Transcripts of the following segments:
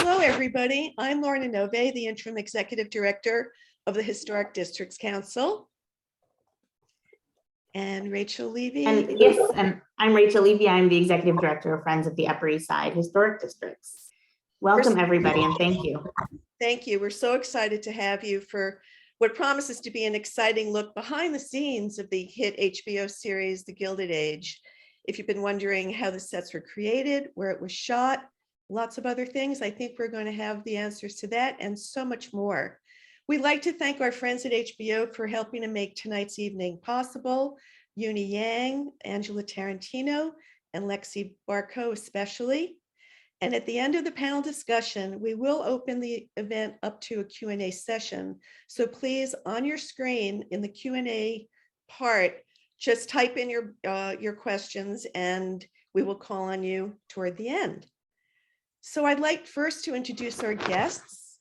Hello, everybody. I'm Lorna Nowvé, the Interim Executive Director of the Historic Districts Council. And Rachel Levy. And I'm Rachel Levy. I'm the Executive Director of Friends of the Upper East Side Historic Districts. Welcome, everybody, and thank you. Thank you. We're so excited to have you for what promises to be an exciting look behind the scenes of the hit HBO series, The Gilded Age. If you've been wondering how the sets were created, where it was shot, lots of other things, I think we're going to have the answers to that and so much more. We'd like to thank our friends at HBO for helping to make tonight's evening possible. Uni Yang, Angela Tarantino, and Lexi Barco especially. And at the end of the panel discussion, we will open the event up to a Q&A session. So please, on your screen in the Q&A part, just type in your questions and we will call on you toward the end. So I'd like first to introduce our guests.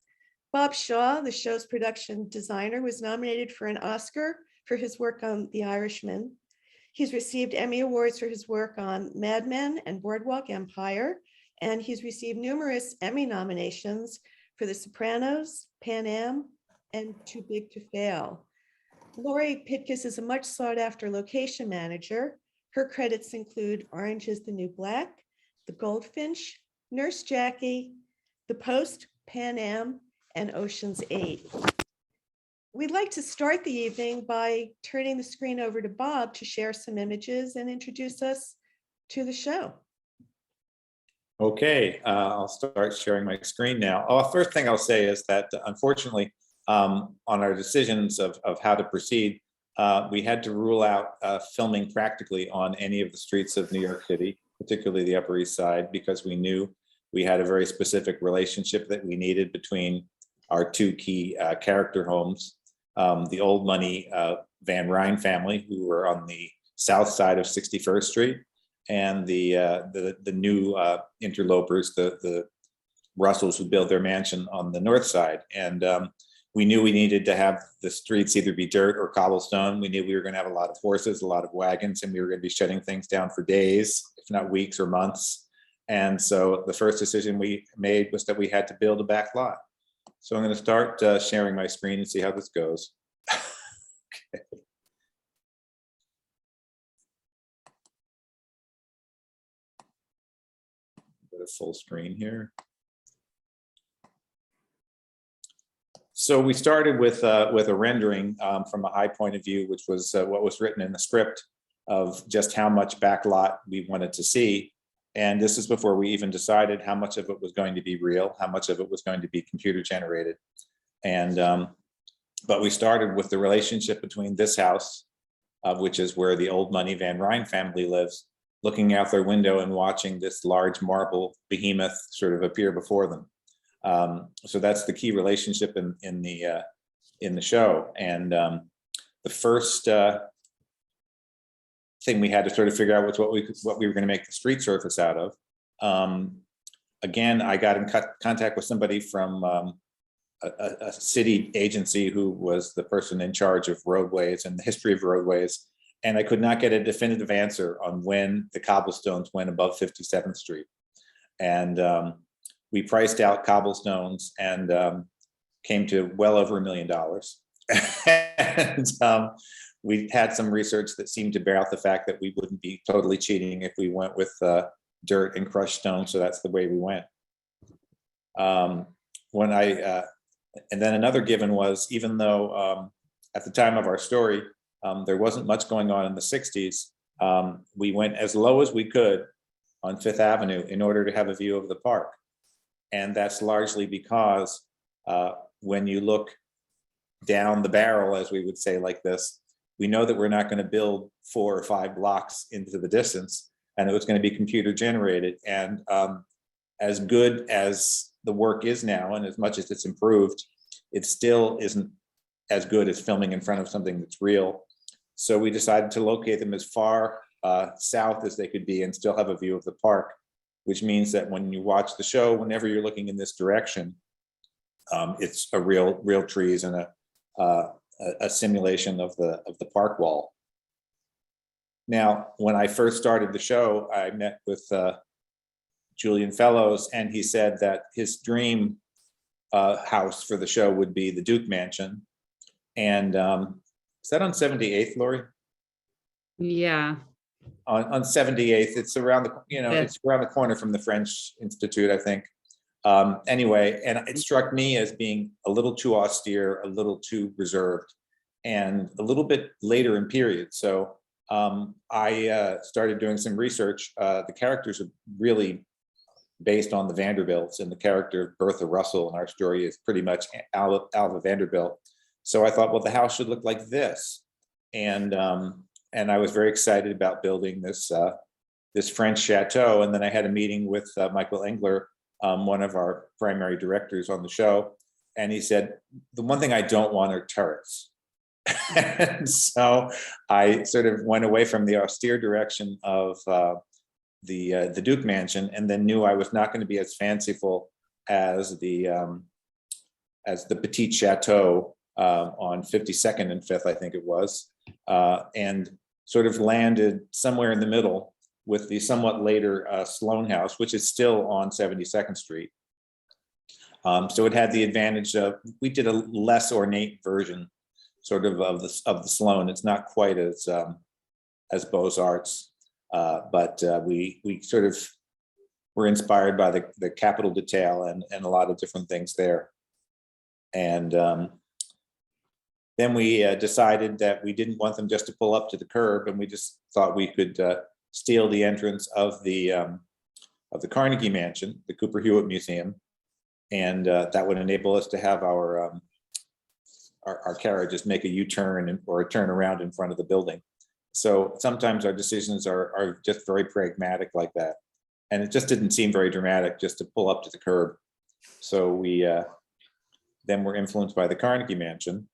Bob Shaw, the show's production designer, was nominated for an Oscar for his work on The Irishman. He's received Emmy Awards for his work on Mad Men and Boardwalk Empire, and he's received numerous Emmy nominations for The Sopranos, Pan Am, and Too Big to Fail. Lauri Pitkus is a much sought after location manager. Her credits include Orange is the New Black, The Goldfinch, Nurse Jackie, The Post, Pan Am, and Ocean's 8. We'd like to start the evening by turning the screen over to Bob to share some images and introduce us to the show. Okay, I'll start sharing my screen now. First thing I'll say is that unfortunately, on our decisions of how to proceed, we had to rule out filming practically on any of the streets of New York City, particularly the Upper East Side, because we knew we had a very specific relationship that we needed between our two key character homes, the old money Van Rhijn family, who were on the south side of 61st Street, and the new interlopers, the Russells, who built their mansion on the north side. And we knew we needed to have the streets either be dirt or cobblestone. We knew we were going to have a lot of horses, a lot of wagons, and we were going to be shutting things down for days, if not weeks or months. And so the first decision we made was that we had to build a back lot. So I'm going to start sharing my screen and see how this goes. Okay. Go to full screen here. So we started with a rendering from a high point of view, which was what was written in the script of just how much backlot we wanted to see. And this is before we even decided how much of it was going to be real, how much of it was going to be computer generated. And but we started with the relationship between this house, which is where the old money Van Rhijn family lives, looking out their window and watching this large marble behemoth sort of appear before them. So that's the key relationship in the show. And the first thing we had to sort of figure out was what we were going to make the street surface out of. Again, I got in contact with somebody from a city agency who was the person in charge of roadways and the history of roadways, and I could not get a definitive answer on when the cobblestones went above 57th Street. And we priced out cobblestones and came to well over $1 million. And we had some research that seemed to bear out the fact that we wouldn't be totally cheating if we went with dirt and crushed stone. So that's the way we went. And then another given was, even though at the time of our story, there wasn't much going on in the 60s, we went as low as we could on Fifth Avenue in order to have a view of the park. And that's largely because when you look down the barrel, as we would say like this, we know that we're not going to build 4 or 5 blocks into the distance, and it was going to be computer generated. And as good as the work is now, and as much as it's improved, it still isn't as good as filming in front of something that's real. So we decided to locate them as far south as they could be and still have a view of the park, which means that when you watch the show, whenever you're looking in this direction, it's a real trees and a simulation of the park wall. Now, when I first started the show, I met with Julian Fellowes, and he said that his dream house for the show would be the Duke Mansion. And is that on 78th, Lauri? Yeah. On 78th, it's around the, it's around the corner from the French Institute, I think. Anyway, and it struck me as being a little too austere, a little too reserved, and a little bit later in period. So I started doing some research. The characters are really based on the Vanderbilts, and the character of Bertha Russell in our story is pretty much Alva Vanderbilt. So I thought, well, the house should look like this. And I was very excited about building this this French chateau. And then I had a meeting with Michael Engler, one of our primary directors on the show. And he said, the one thing I don't want are turrets. And so I sort of went away from the austere direction of the Duke Mansion, and then knew I was not going to be as fanciful as the Petit Chateau on 52nd and 5th, I think it was, and sort of landed somewhere in the middle with the somewhat later Sloane House, which is still on 72nd Street. So it had the advantage of, we did a less ornate version sort of the Sloane. It's not quite as Beaux-Arts, but we sort of were inspired by the Capitol detail and a lot of different things there. And then we decided that we didn't want them just to pull up to the curb, and we just thought we could steal the entrance of the Carnegie Mansion, the Cooper Hewitt Museum, and that would enable us to have our carriages make a U-turn or a turn around in front of the building. So sometimes our decisions are just very pragmatic like that, and it just didn't seem very dramatic just to pull up to the curb. So we then were influenced by the Carnegie Mansion.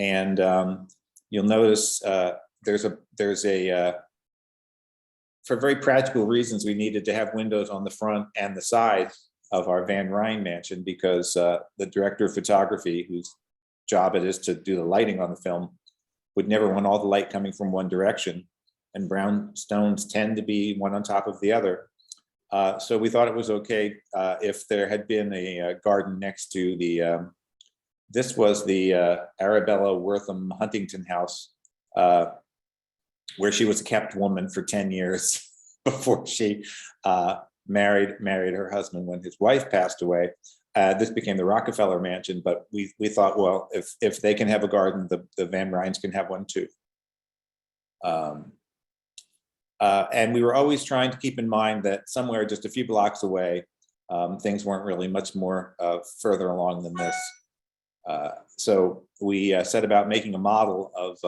And you'll notice there's a for very practical reasons, we needed to have windows on the front and the side of our Van Rhijn mansion, because the director of photography, whose job it is to do the lighting on the film, would never want all the light coming from one direction, and brownstones tend to be one on top of the other. So we thought it was okay if there had been a garden next to the this was the Arabella Wortham Huntington house, where she was a kept woman for 10 years before she married her husband when his wife passed away. This became the Rockefeller Mansion, but we thought, well, if they can have a garden, the Van Rhijns can have one too. And we were always trying to keep in mind that somewhere just a few blocks away, things weren't really much more further along than this. So we set about making a model of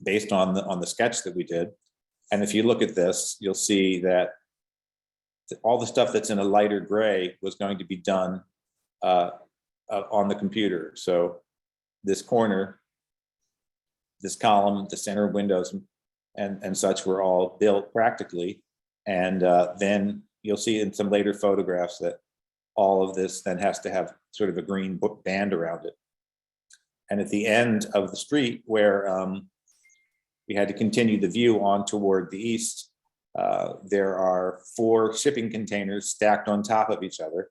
based on the sketch that we did. And if you look at this, you'll see that all the stuff that's in a lighter gray was going to be done on the computer. So this corner, this column, the center windows and such were all built practically. And then you'll see in some later photographs that all of this then has to have sort of a green band around it. And at the end of the street where we had to continue the view on toward the east, there are 4 shipping containers stacked on top of each other,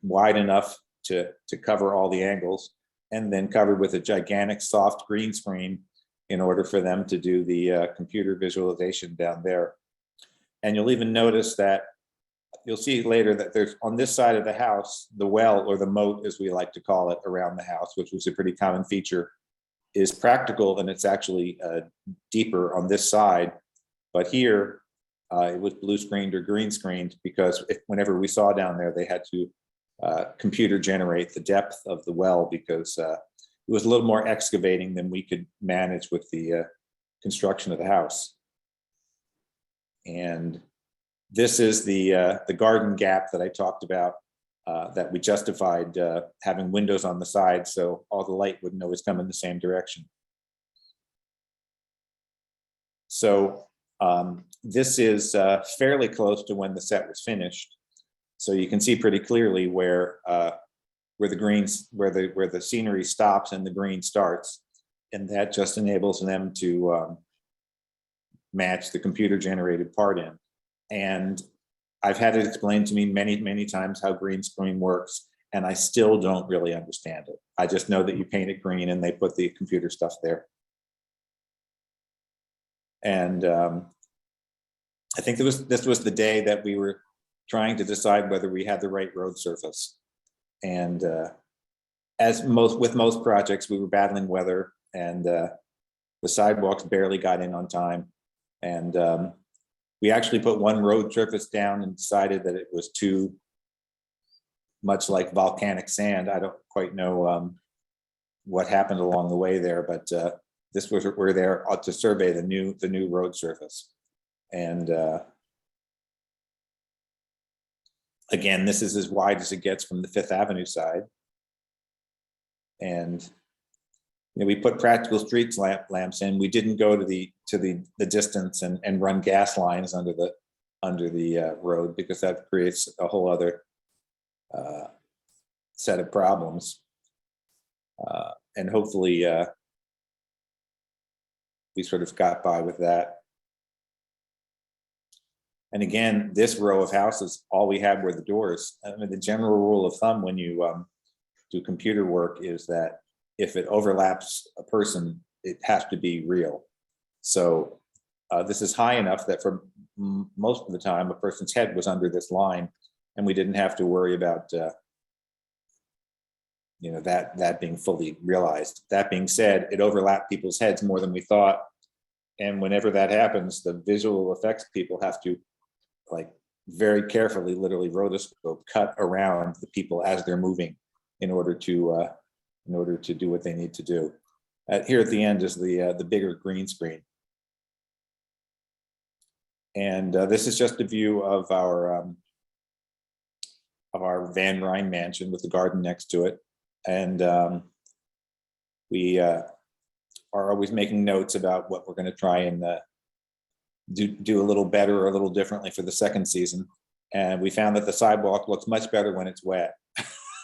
wide enough to cover all the angles, and then covered with a gigantic soft green screen in order for them to do the computer visualization down there. And you'll even notice that you'll see later that there's on this side of the house, the well, or the moat as we like to call it, around the house, which was a pretty common feature, is practical, and it's actually deeper on this side. But here it was blue screened or green screened, because whenever we saw down there, they had to computer generate the depth of the well, because it was a little more excavating than we could manage with the construction of the house. And this is the garden gap that I talked about, that we justified having windows on the side so all the light wouldn't always come in the same direction. So this is fairly close to when the set was finished. So you can see pretty clearly where the scenery stops and the green starts, and that just enables them to match the computer generated part in. And I've had it explained to me many, many times how green screen works, and I still don't really understand it. I just know that you paint it green and they put the computer stuff there. And I think this was the day that we were trying to decide whether we had the right road surface. And with most projects, we were battling weather, and the sidewalks barely got in on time. And we actually put one road surface down and decided that it was too much like volcanic sand. I don't quite know what happened along the way there, but we're there to survey the new road surface. And again, this is as wide as it gets from the Fifth Avenue side. And we put practical street lamps in. We didn't go to the distance and run gas lines under the road, because that creates a whole other set of problems. And hopefully we sort of got by with that. And again, this row of houses, all we had were the doors. I mean, the general rule of thumb when you do computer work is that if it overlaps a person, it has to be real. So this is high enough that for most of the time, a person's head was under this line, and we didn't have to worry about that being fully realized. That being said, it overlapped people's heads more than we thought. And whenever that happens, the visual effects people have to, like, very carefully, literally rotoscope, cut around the people as they're moving in order to do what they need to do. Here at the end is the bigger green screen. And this is just a view of our Van Rhijn mansion with the garden next to it. And we are always making notes about what we're going to try and do a little better or a little differently for the second season. And we found that the sidewalk looks much better when it's wet.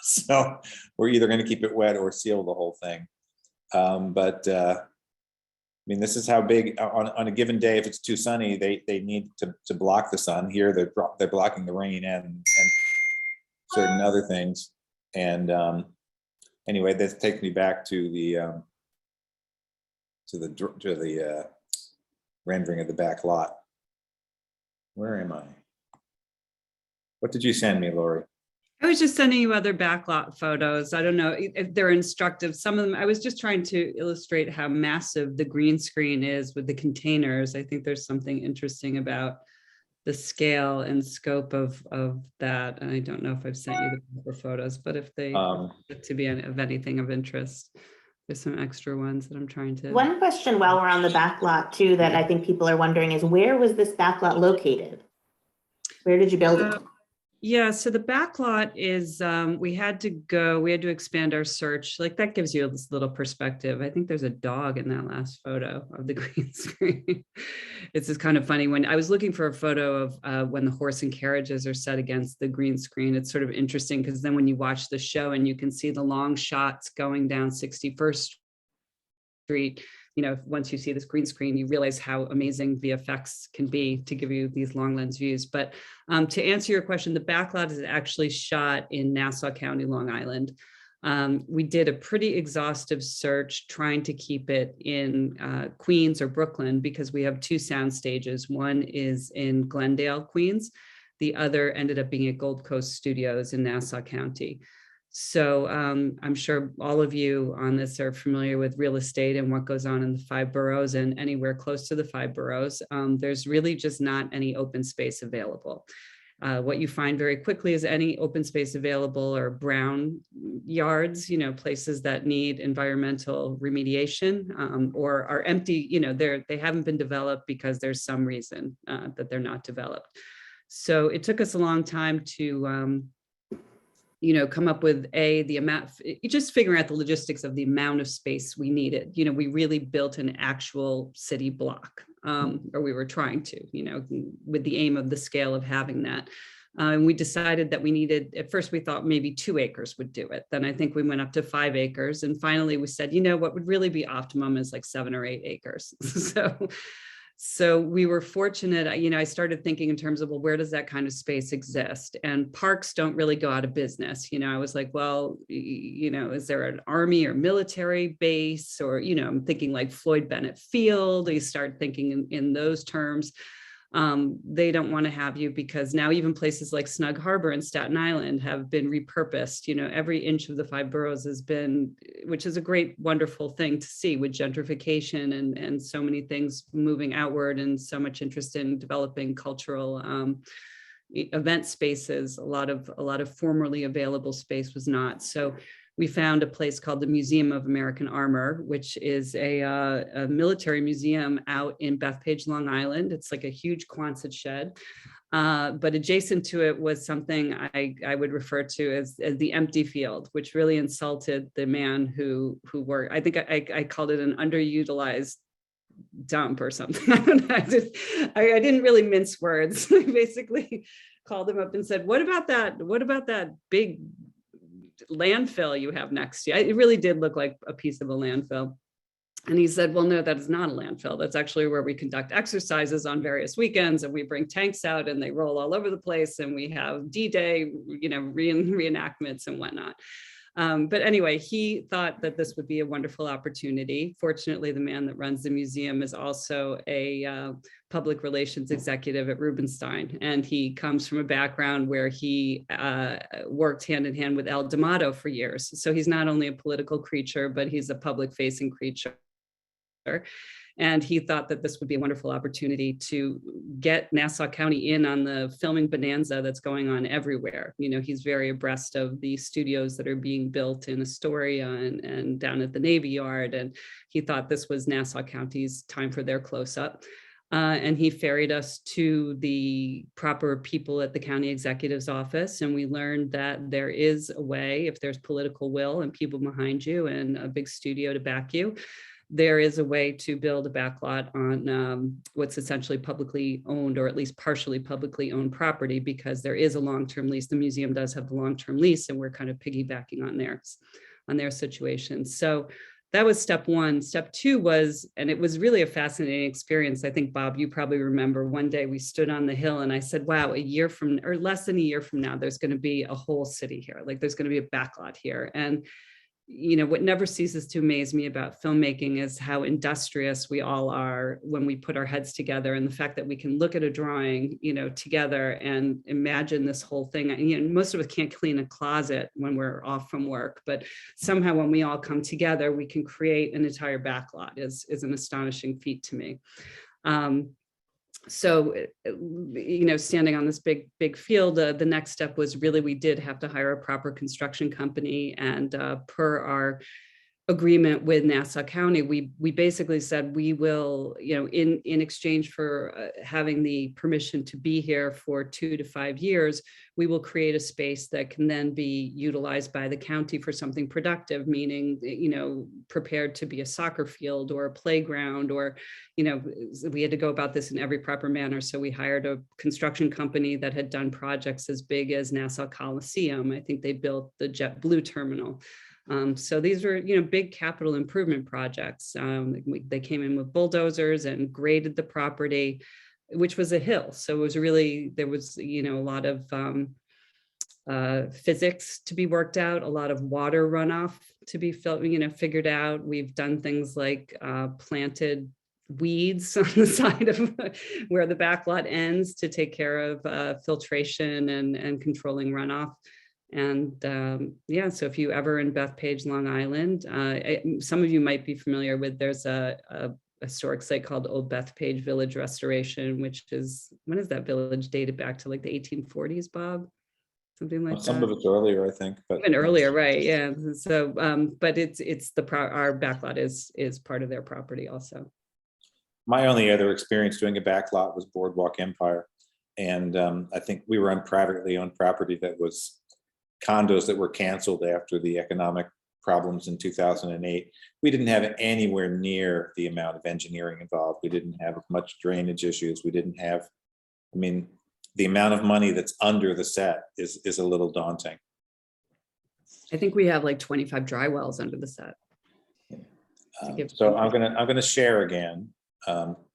So we're either going to keep it wet or seal the whole thing. I mean, this is how big on a given day, if it's too sunny, they need to block the sun. Here they're blocking the rain and certain other things. And anyway, this takes me back to the rendering of the back lot. Where am I? What did you send me, Lauri? I was just sending you other backlot photos. I don't know if they're instructive. Some of them, I was just trying to illustrate how massive the green screen is with the containers. I think there's something interesting about the scale and scope of that. And I don't know if I've sent you the proper photos, but if they get to be of anything of interest, there's some extra ones that I'm trying to. One question while we're on the backlot too, that I think people are wondering is, where was this backlot located? Where did you build it? Yeah, so the backlot is, we had to expand our search. Like, that gives you this little perspective. I think there's a dog in that last photo of the green screen. It's just kind of funny. When I was looking for a photo of when the horse and carriages are set against the green screen, it's sort of interesting because then when you watch the show and you can see the long shots going down 61st Street, once you see this green screen, you realize how amazing VFX can be to give you these long lens views. But to answer your question, the backlot is actually shot in Nassau County, Long Island. We did a pretty exhaustive search trying to keep it in Queens or Brooklyn, because we have two sound stages. One is in Glendale, Queens. The other ended up being at Gold Coast Studios in Nassau County. So I'm sure all of you on this are familiar with real estate and what goes on in the 5 boroughs and anywhere close to the 5 boroughs. There's really just not any open space available. What you find very quickly is any open space available are brown yards, places that need environmental remediation or are empty, they haven't been developed because there's some reason that they're not developed. So it took us a long time to come up with the amount, just figuring out the logistics of the amount of space we needed. We really built an actual city block, or we were trying to, with the aim of the scale of having that. And we decided that we needed, at first we thought maybe 2 acres would do it. Then I think we went up to 5 acres. And finally we said, what would really be optimum is like 7 or 8 acres. So So we were fortunate, I started thinking in terms of, well, where does that kind of space exist? And parks don't really go out of business. I was like, well, is there an army or military base? Or, I'm thinking like Floyd Bennett Field. You start thinking in those terms. They don't want to have you because now even places like Snug Harbor and Staten Island have been repurposed. Every inch of the 5 boroughs has been, which is a great, wonderful thing to see with gentrification and so many things moving outward and so much interest in developing cultural event spaces. A lot of formerly available space was not. So we found a place called the Museum of American Armor, which is a military museum out in Bethpage, Long Island. It's like a huge Quonset shed. But adjacent to it was something I would refer to as the empty field, which really insulted the man who worked. I think I called it an underutilized dump or something. I don't know. I didn't really mince words. I basically called him up and said, what about that big landfill you have next to you? It really did look like a piece of a landfill. And he said, well, no, that is not a landfill. That's actually where we conduct exercises on various weekends, and we bring tanks out and they roll all over the place, and we have D-Day, reenactments and whatnot. But anyway, he thought that this would be a wonderful opportunity. Fortunately, the man that runs the museum is also a public relations executive at Rubenstein. And he comes from a background where he worked hand in hand with El D'Amato for years. So he's not only a political creature, but he's a public facing creature. And he thought that this would be a wonderful opportunity to get Nassau County in on the filming bonanza that's going on everywhere. He's very abreast of the studios that are being built in Astoria and down at the Navy Yard. And he thought this was Nassau County's time for their close-up. And he ferried us to the proper people at the county executive's office. And we learned that there is a way, if there's political will and people behind you and a big studio to back you, there is a way to build a backlot on what's essentially publicly owned, or at least partially publicly owned property, because there is a long-term lease. The museum does have the long-term lease, and we're kind of piggybacking on their situation. So that was step one. Step two was, and it was really a fascinating experience. I think, Bob, you probably remember one day we stood on the hill and I said, wow, a year from, or less than a year from now, there's going to be a whole city here. Like there's going to be a backlot here. And what never ceases to amaze me about filmmaking is how industrious we all are when we put our heads together, and the fact that we can look at a drawing, together and imagine this whole thing. Most of us can't clean a closet when we're off from work, but somehow when we all come together, we can create an entire backlot. Is an astonishing feat to me. So, standing on this big field, the next step was really, we did have to hire a proper construction company. And per our agreement with Nassau County, we basically said we will, in exchange for having the permission to be here for 2 to 5 years, we will create a space that can then be utilized by the county for something productive, meaning, prepared to be a soccer field or a playground, or, we had to go about this in every proper manner. So we hired a construction company that had done projects as big as Nassau Coliseum. I think they built the JetBlue terminal. So these were, big capital improvement projects. They came in with bulldozers and graded the property, which was a hill. So it was really, there was, a lot of physics to be worked out, a lot of water runoff to be figured out. We've done things like planted weeds on the side of where the backlot ends to take care of filtration and controlling runoff. And so if you ever in Bethpage, Long Island, some of you might be familiar with, there's a historic site called Old Bethpage Village Restoration, which is, when is that village dated back to, like the 1840s, Bob? Something like that. Some of it's earlier, I think, but even earlier, right? Yeah. So, but it's our backlot is part of their property also. My only other experience doing a backlot was Boardwalk Empire, and I think we were on privately owned property that was condos that were canceled after the economic problems in 2008. We didn't have anywhere near the amount of engineering involved. We didn't have much drainage issues. We didn't have, the amount of money that's under the set is a little daunting. I think we have like 25 dry wells under the set. So I'm gonna share again,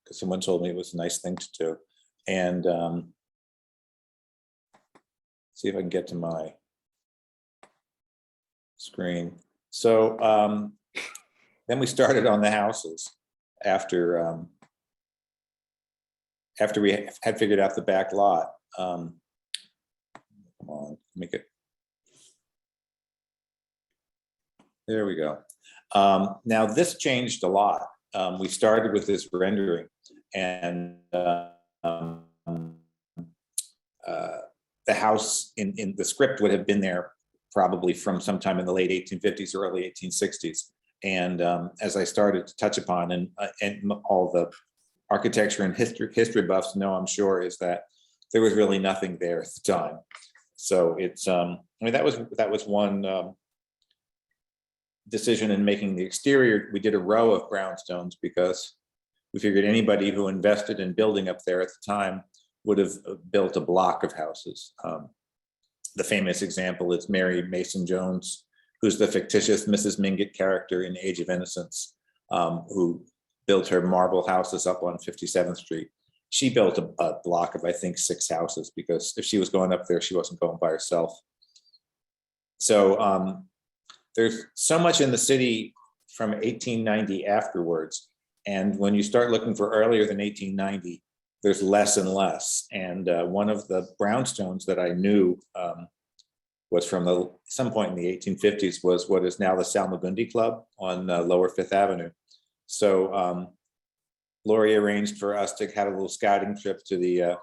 because someone told me it was a nice thing to do. And see if I can get to my screen. So then we started on the houses after we had figured out the back lot. Come on, make it. There we go. Now this changed a lot. We started with this rendering, and the house in the script would have been there probably from sometime in the late 1850s or early 1860s. And as I started to touch upon, and all the architecture and history buffs know, I'm sure, is that there was really nothing there at the time. So it's I mean, that was one decision in making the exterior. We did a row of brownstones because we figured anybody who invested in building up there at the time would have built a block of houses. The famous example is Mary Mason Jones, who's the fictitious Mrs. Mingott character in Age of Innocence, who built her marble houses up on 57th Street. She built a block of, I think, 6 houses, because if she was going up there, she wasn't going by herself. So there's so much in the city from 1890 afterwards. And when you start looking for earlier than 1890, there's less and less. And one of the brownstones that I knew was from some point in the 1850s was what is now the Salmagundi Club on Lower Fifth Avenue. So Lauri arranged for us to have a little scouting trip to the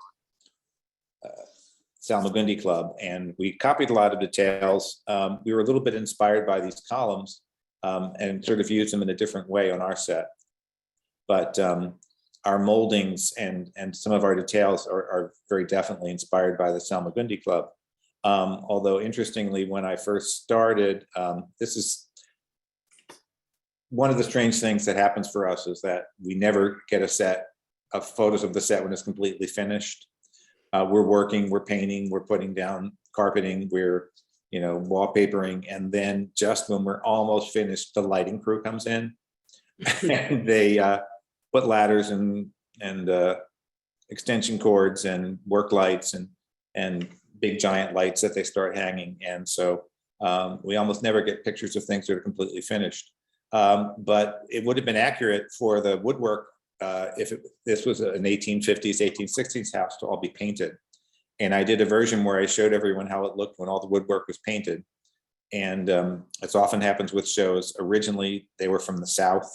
Salmagundi Club, and we copied a lot of details. We were a little bit inspired by these columns and sort of used them in a different way on our set. But our moldings and some of our details are very definitely inspired by the Salmagundi Club. Although interestingly, when I first started, this is one of the strange things that happens for us, is that we never get a set of photos of the set when it's completely finished. We're working, we're painting, we're putting down carpeting, we're wallpapering, and then just when we're almost finished, the lighting crew comes in and they put ladders and extension cords and work lights and big giant lights that they start hanging. And so we almost never get pictures of things that are completely finished. But it would have been accurate for the woodwork if this was an 1850s, 1860s house to all be painted. And I did a version where I showed everyone how it looked when all the woodwork was painted. And as often happens with shows, originally they were from the South.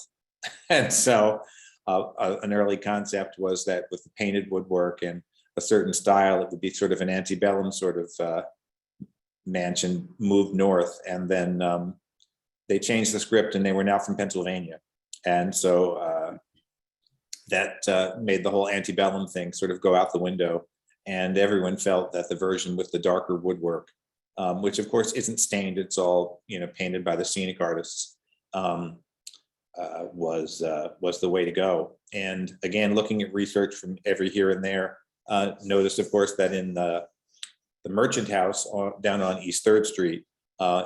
And so an early concept was that with the painted woodwork and a certain style, it would be sort of an antebellum sort of mansion moved north. And then they changed the script and they were now from Pennsylvania. And so that made the whole antebellum thing sort of go out the window. And everyone felt that the version with the darker woodwork, which of course isn't stained, it's all painted by the scenic artists, was the way to go. And again, looking at research from every here and there, noticed of course that in the Merchant House down on East 3rd Street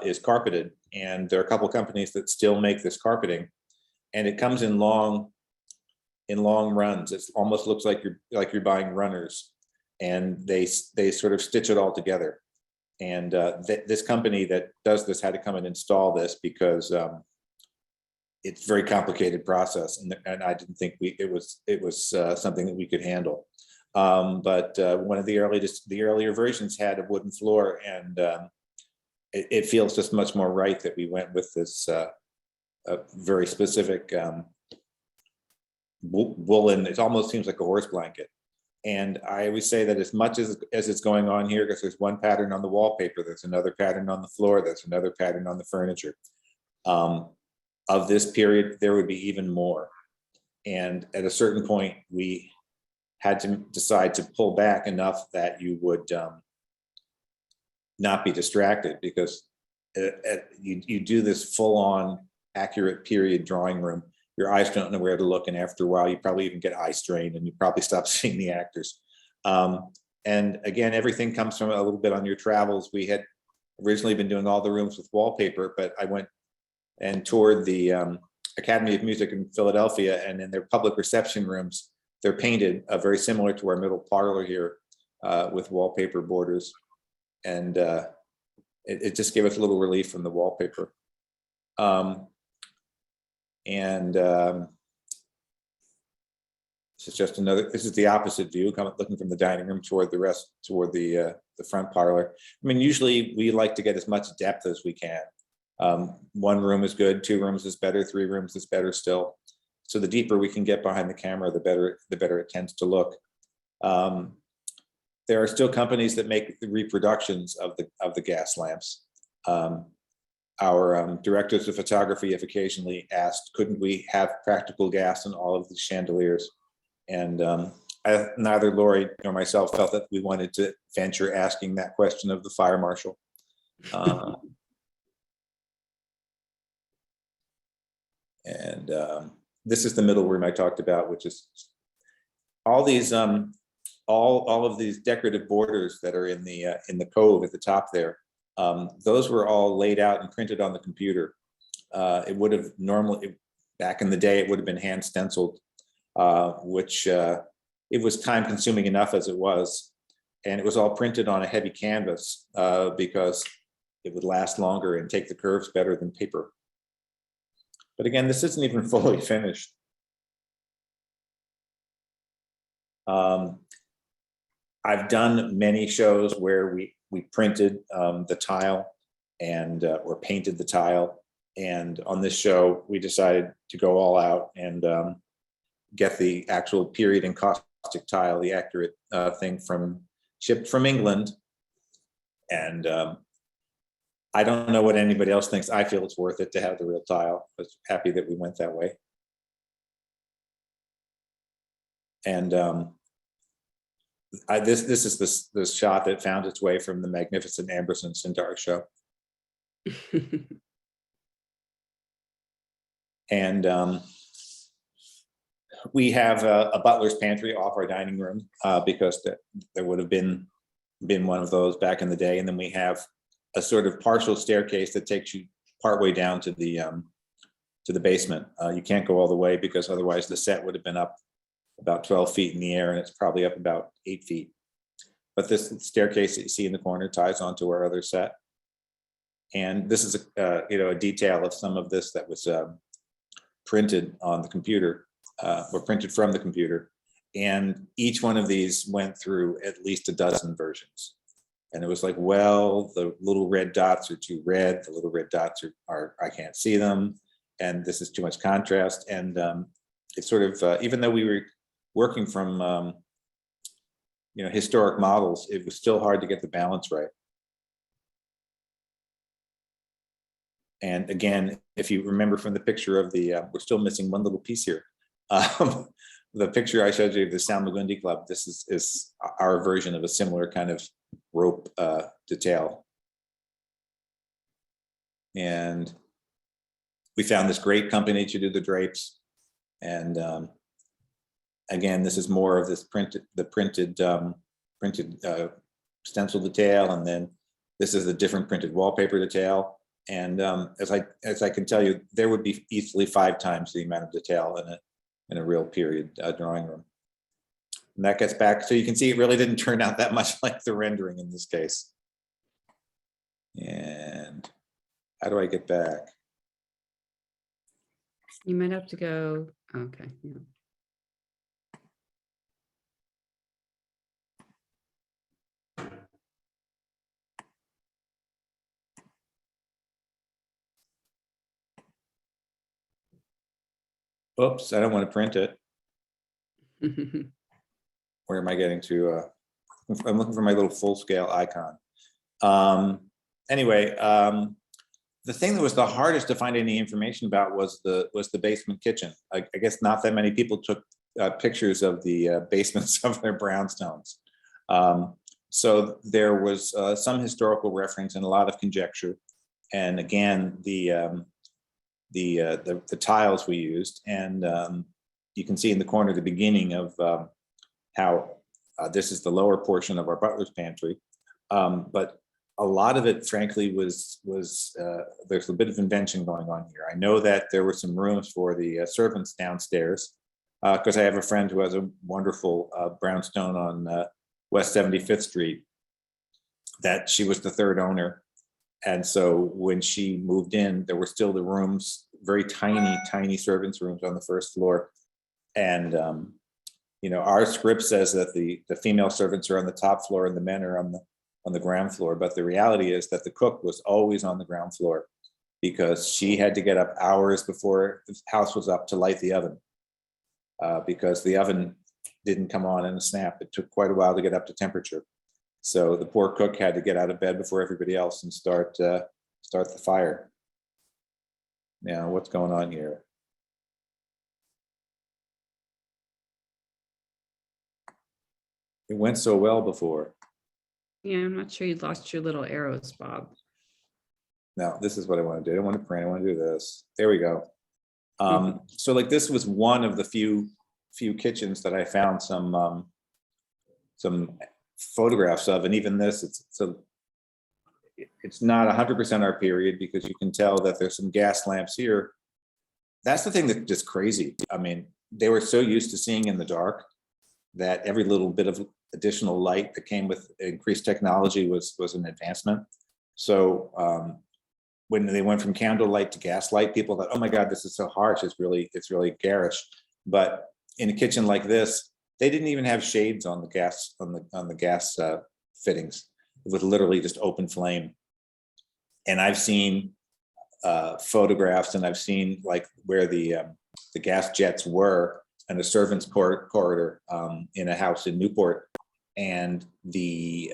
is carpeted, and there are a couple companies that still make this carpeting, and it comes in long runs. It almost looks like you're buying runners, and they sort of stitch it all together. And this company that does this had to come and install this because it's a very complicated process, and I didn't think it was something that we could handle. But one of the earlier versions had a wooden floor, and it feels just much more right that we went with this very specific woolen. It almost seems like a horse blanket. And I always say that as much as it's going on here, because there's one pattern on the wallpaper, there's another pattern on the floor, there's another pattern on the furniture. Of this period, there would be even more. And at a certain point, we had to decide to pull back enough that you would not be distracted, because you do this full-on accurate period drawing room. Your eyes don't know where to look, and after a while, you probably even get eye strain, and you probably stop seeing the actors. And again, everything comes from a little bit on your travels. We had originally been doing all the rooms with wallpaper, but I went and toured the Academy of Music in Philadelphia, and in their public reception rooms, they're painted very similar to our middle parlor here with wallpaper borders. And it just gave us a little relief from the wallpaper. This is just another, this is the opposite view, looking from the dining room toward the front parlor. I mean, usually we like to get as much depth as we can. One room is good, 2 rooms is better, 3 rooms is better still. So the deeper we can get behind the camera, the better it tends to look. There are still companies that make the reproductions of the gas lamps. Our directors of photography have occasionally asked, couldn't we have practical gas in all of the chandeliers? And neither Lauri nor myself felt that we wanted to venture asking that question of the fire marshal. This is the middle room I talked about, which is all these all of these decorative borders that are in the cove at the top there. Those were all laid out and printed on the computer. It would have normally, back in the day, it would have been hand stenciled, which it was time consuming enough as it was. And it was all printed on a heavy canvas because it would last longer and take the curves better than paper. But again, this isn't even fully finished. I've done many shows where we printed the tile and or painted the tile. And on this show, we decided to go all out and get the actual period and caustic tile, the accurate thing shipped from England. And I don't know what anybody else thinks. I feel it's worth it to have the real tile. I was happy that we went that way. And this is this shot that found its way from the magnificent Ambersons into our show. And we have a butler's pantry off our dining room because there would have been one of those back in the day. And then we have a sort of partial staircase that takes you partway down to the basement. You can't go all the way because otherwise the set would have been up about 12 feet in the air, and it's probably up about 8 feet. But this staircase that you see in the corner ties onto our other set. And this is a detail of some of this that was printed on the computer, or printed from the computer. And each one of these went through at least a dozen versions. And it was like, well, the little red dots are too red. The little red dots are I can't see them. And this is too much contrast. And it's sort of, even though we were working from, historic models, it was still hard to get the balance right. And again, if you remember from the picture of we're still missing one little piece here. The picture I showed you of the Salmagundi Club, this is our version of a similar kind of rope detail. And we found this great company to do the drapes. And again, this is more of this printed stencil detail. And then this is a different printed wallpaper detail. And as I can tell you, there would be easily 5 times the amount of detail in a real period drawing room. And that gets back, so you can see it really didn't turn out that much like the rendering in this case. And how do I get back? You might have to go, okay. Yeah. Oops, I don't want to print it. Where am I getting to? I'm looking for my little full scale icon. Anyway, the thing that was the hardest to find any information about was the basement kitchen. I guess not that many people took pictures of the basements of their brownstones. So there was some historical reference and a lot of conjecture. And again, the tiles we used, and you can see in the corner the beginning of how this is the lower portion of our butler's pantry, but a lot of it, frankly, was there's a bit of invention going on here. I know that there were some rooms for the servants downstairs, because I have a friend who has a wonderful brownstone on West 75th Street, that she was the third owner. And so when she moved in, there were still the rooms, very tiny, tiny servants' rooms on the first floor. And, you know, our script says that the female servants are on the top floor and the men are on the ground floor. But the reality is that the cook was always on the ground floor because she had to get up hours before the house was up to light the oven, because the oven didn't come on in a snap. It took quite a while to get up to temperature. So the poor cook had to get out of bed before everybody else and start the fire. Now, what's going on here? It went so well before. Yeah, I'm not sure you lost your little arrows, Bob. Now, this is what I want to do. I don't want to print. I want to do this. There we go. So like this was one of the few kitchens that I found some photographs of, and even this, it's not 100% our period because you can tell that there's some gas lamps here. That's the thing that's just crazy. I mean, they were so used to seeing in the dark that every little bit of additional light that came with increased technology was an advancement. So when they went from candlelight to gaslight, people thought, oh my God, this is so harsh. It's really garish. But in a kitchen like this, they didn't even have shades on the gas fittings. It was literally just open flame. And I've seen photographs, and I've seen like where the gas jets were in a servants' corridor in a house in Newport, and the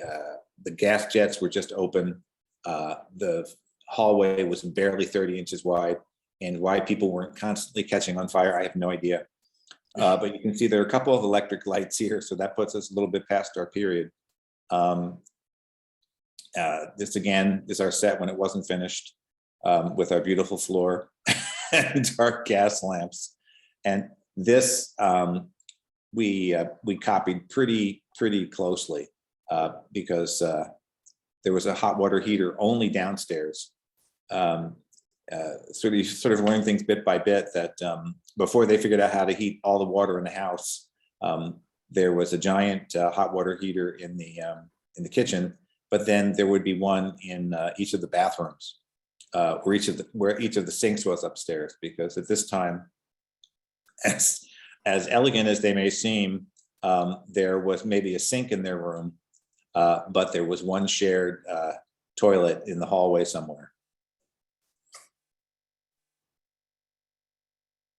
gas jets were just open. The hallway was barely 30 inches wide, and why people weren't constantly catching on fire, I have no idea. But you can see there are a couple of electric lights here, so that puts us a little bit past our period. This again is our set when it wasn't finished, with our beautiful floor and dark gas lamps. And this we copied pretty closely because there was a hot water heater only downstairs. Sort of learning things bit by bit that before they figured out how to heat all the water in the house, there was a giant hot water heater in the kitchen, but then there would be one in each of the bathrooms, where each of the sinks was upstairs, because at this time, as elegant as they may seem, there was maybe a sink in their room, but there was one shared toilet in the hallway somewhere.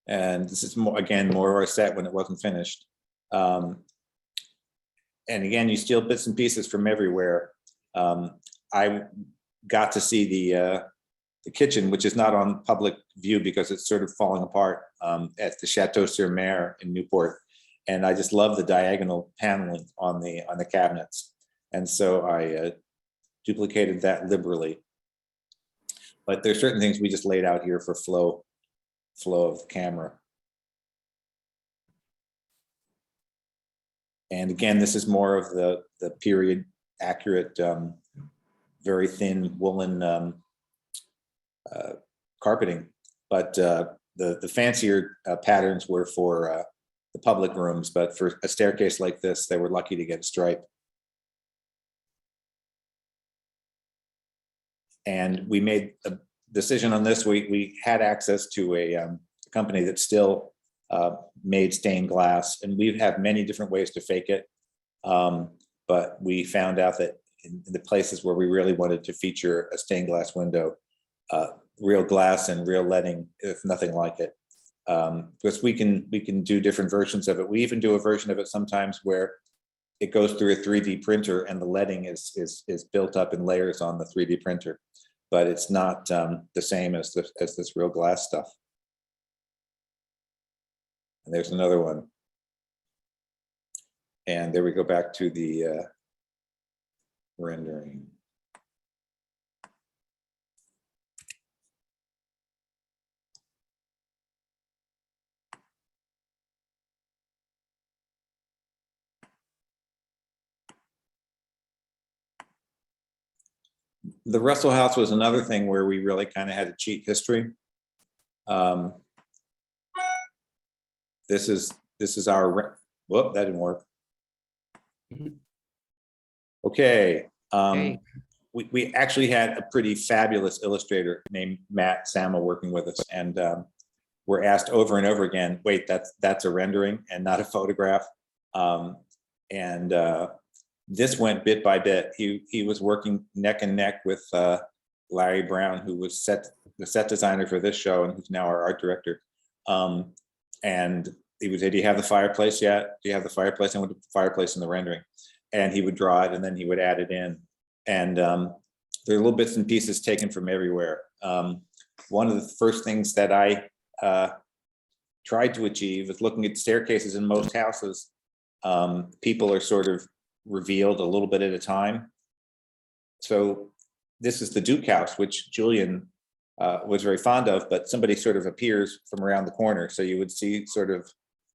And this is more of our set when it wasn't finished. And again, you steal bits and pieces from everywhere. I got to see the kitchen, which is not on public view because it's sort of falling apart, at the Chateau sur Mer in Newport. And I just love the diagonal paneling on the cabinets. And so I duplicated that liberally. But there's certain things we just laid out here for flow of the camera. And again, this is more of the period accurate, very thin woolen carpeting, but the fancier patterns were for the public rooms, but for a staircase like this, they were lucky to get a stripe. And we made a decision on this. We had access to a company that still made stained glass, and we've had many different ways to fake it. But we found out that in the places where we really wanted to feature a stained glass window, real glass and real leading, if nothing like it. Because we can do different versions of it. We even do a version of it sometimes where it goes through a 3D printer and the leading is built up in layers on the 3D printer, but it's not the same as this real glass stuff. And there's another one. And there we go back to the rendering. The Russell House was another thing where we really kind of had to cheat history. This is this is our, whoop, that didn't work. Mhm. Okay. Great. We actually had a pretty fabulous illustrator named Matt Sama working with us, and we're asked over and over again, wait, that's a rendering and not a photograph. This went bit by bit. He was working neck and neck with Lauri Brown, who was the set designer for this show and who's now our art director. And he would say, do you have the fireplace yet? Do you have the fireplace? And would put the fireplace in the rendering. And he would draw it and then he would add it in. And there are little bits and pieces taken from everywhere. One of the first things that I tried to achieve is looking at staircases in most houses. People are sort of revealed a little bit at a time. So this is the Duke house, which Julian was very fond of, but somebody sort of appears from around the corner. So you would see sort of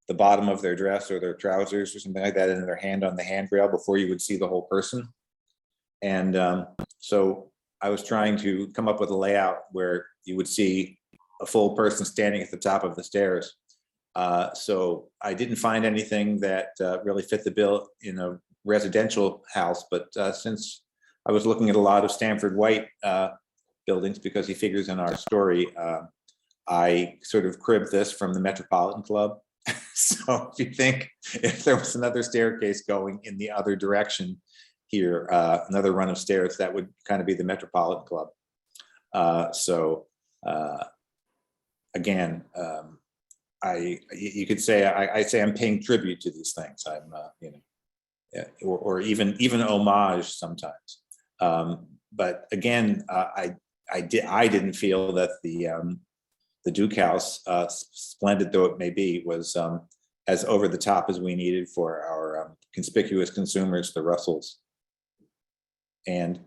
the bottom of their dress or their trousers or something like that, and their hand on the handrail before you would see the whole person. And so I was trying to come up with a layout where you would see a full person standing at the top of the stairs. So I didn't find anything that really fit the bill in a residential house, but since I was looking at a lot of Stanford White buildings because he figures in our story, I sort of cribbed this from the Metropolitan Club. So if you think if there was another staircase going in the other direction here, another run of stairs, that would kind of be the Metropolitan Club. Again, you could say I say I'm paying tribute to these things. I'm or even homage sometimes. But again, I didn't feel that the Duke house, splendid though it may be, was as over the top as we needed for our conspicuous consumers, the Russells. And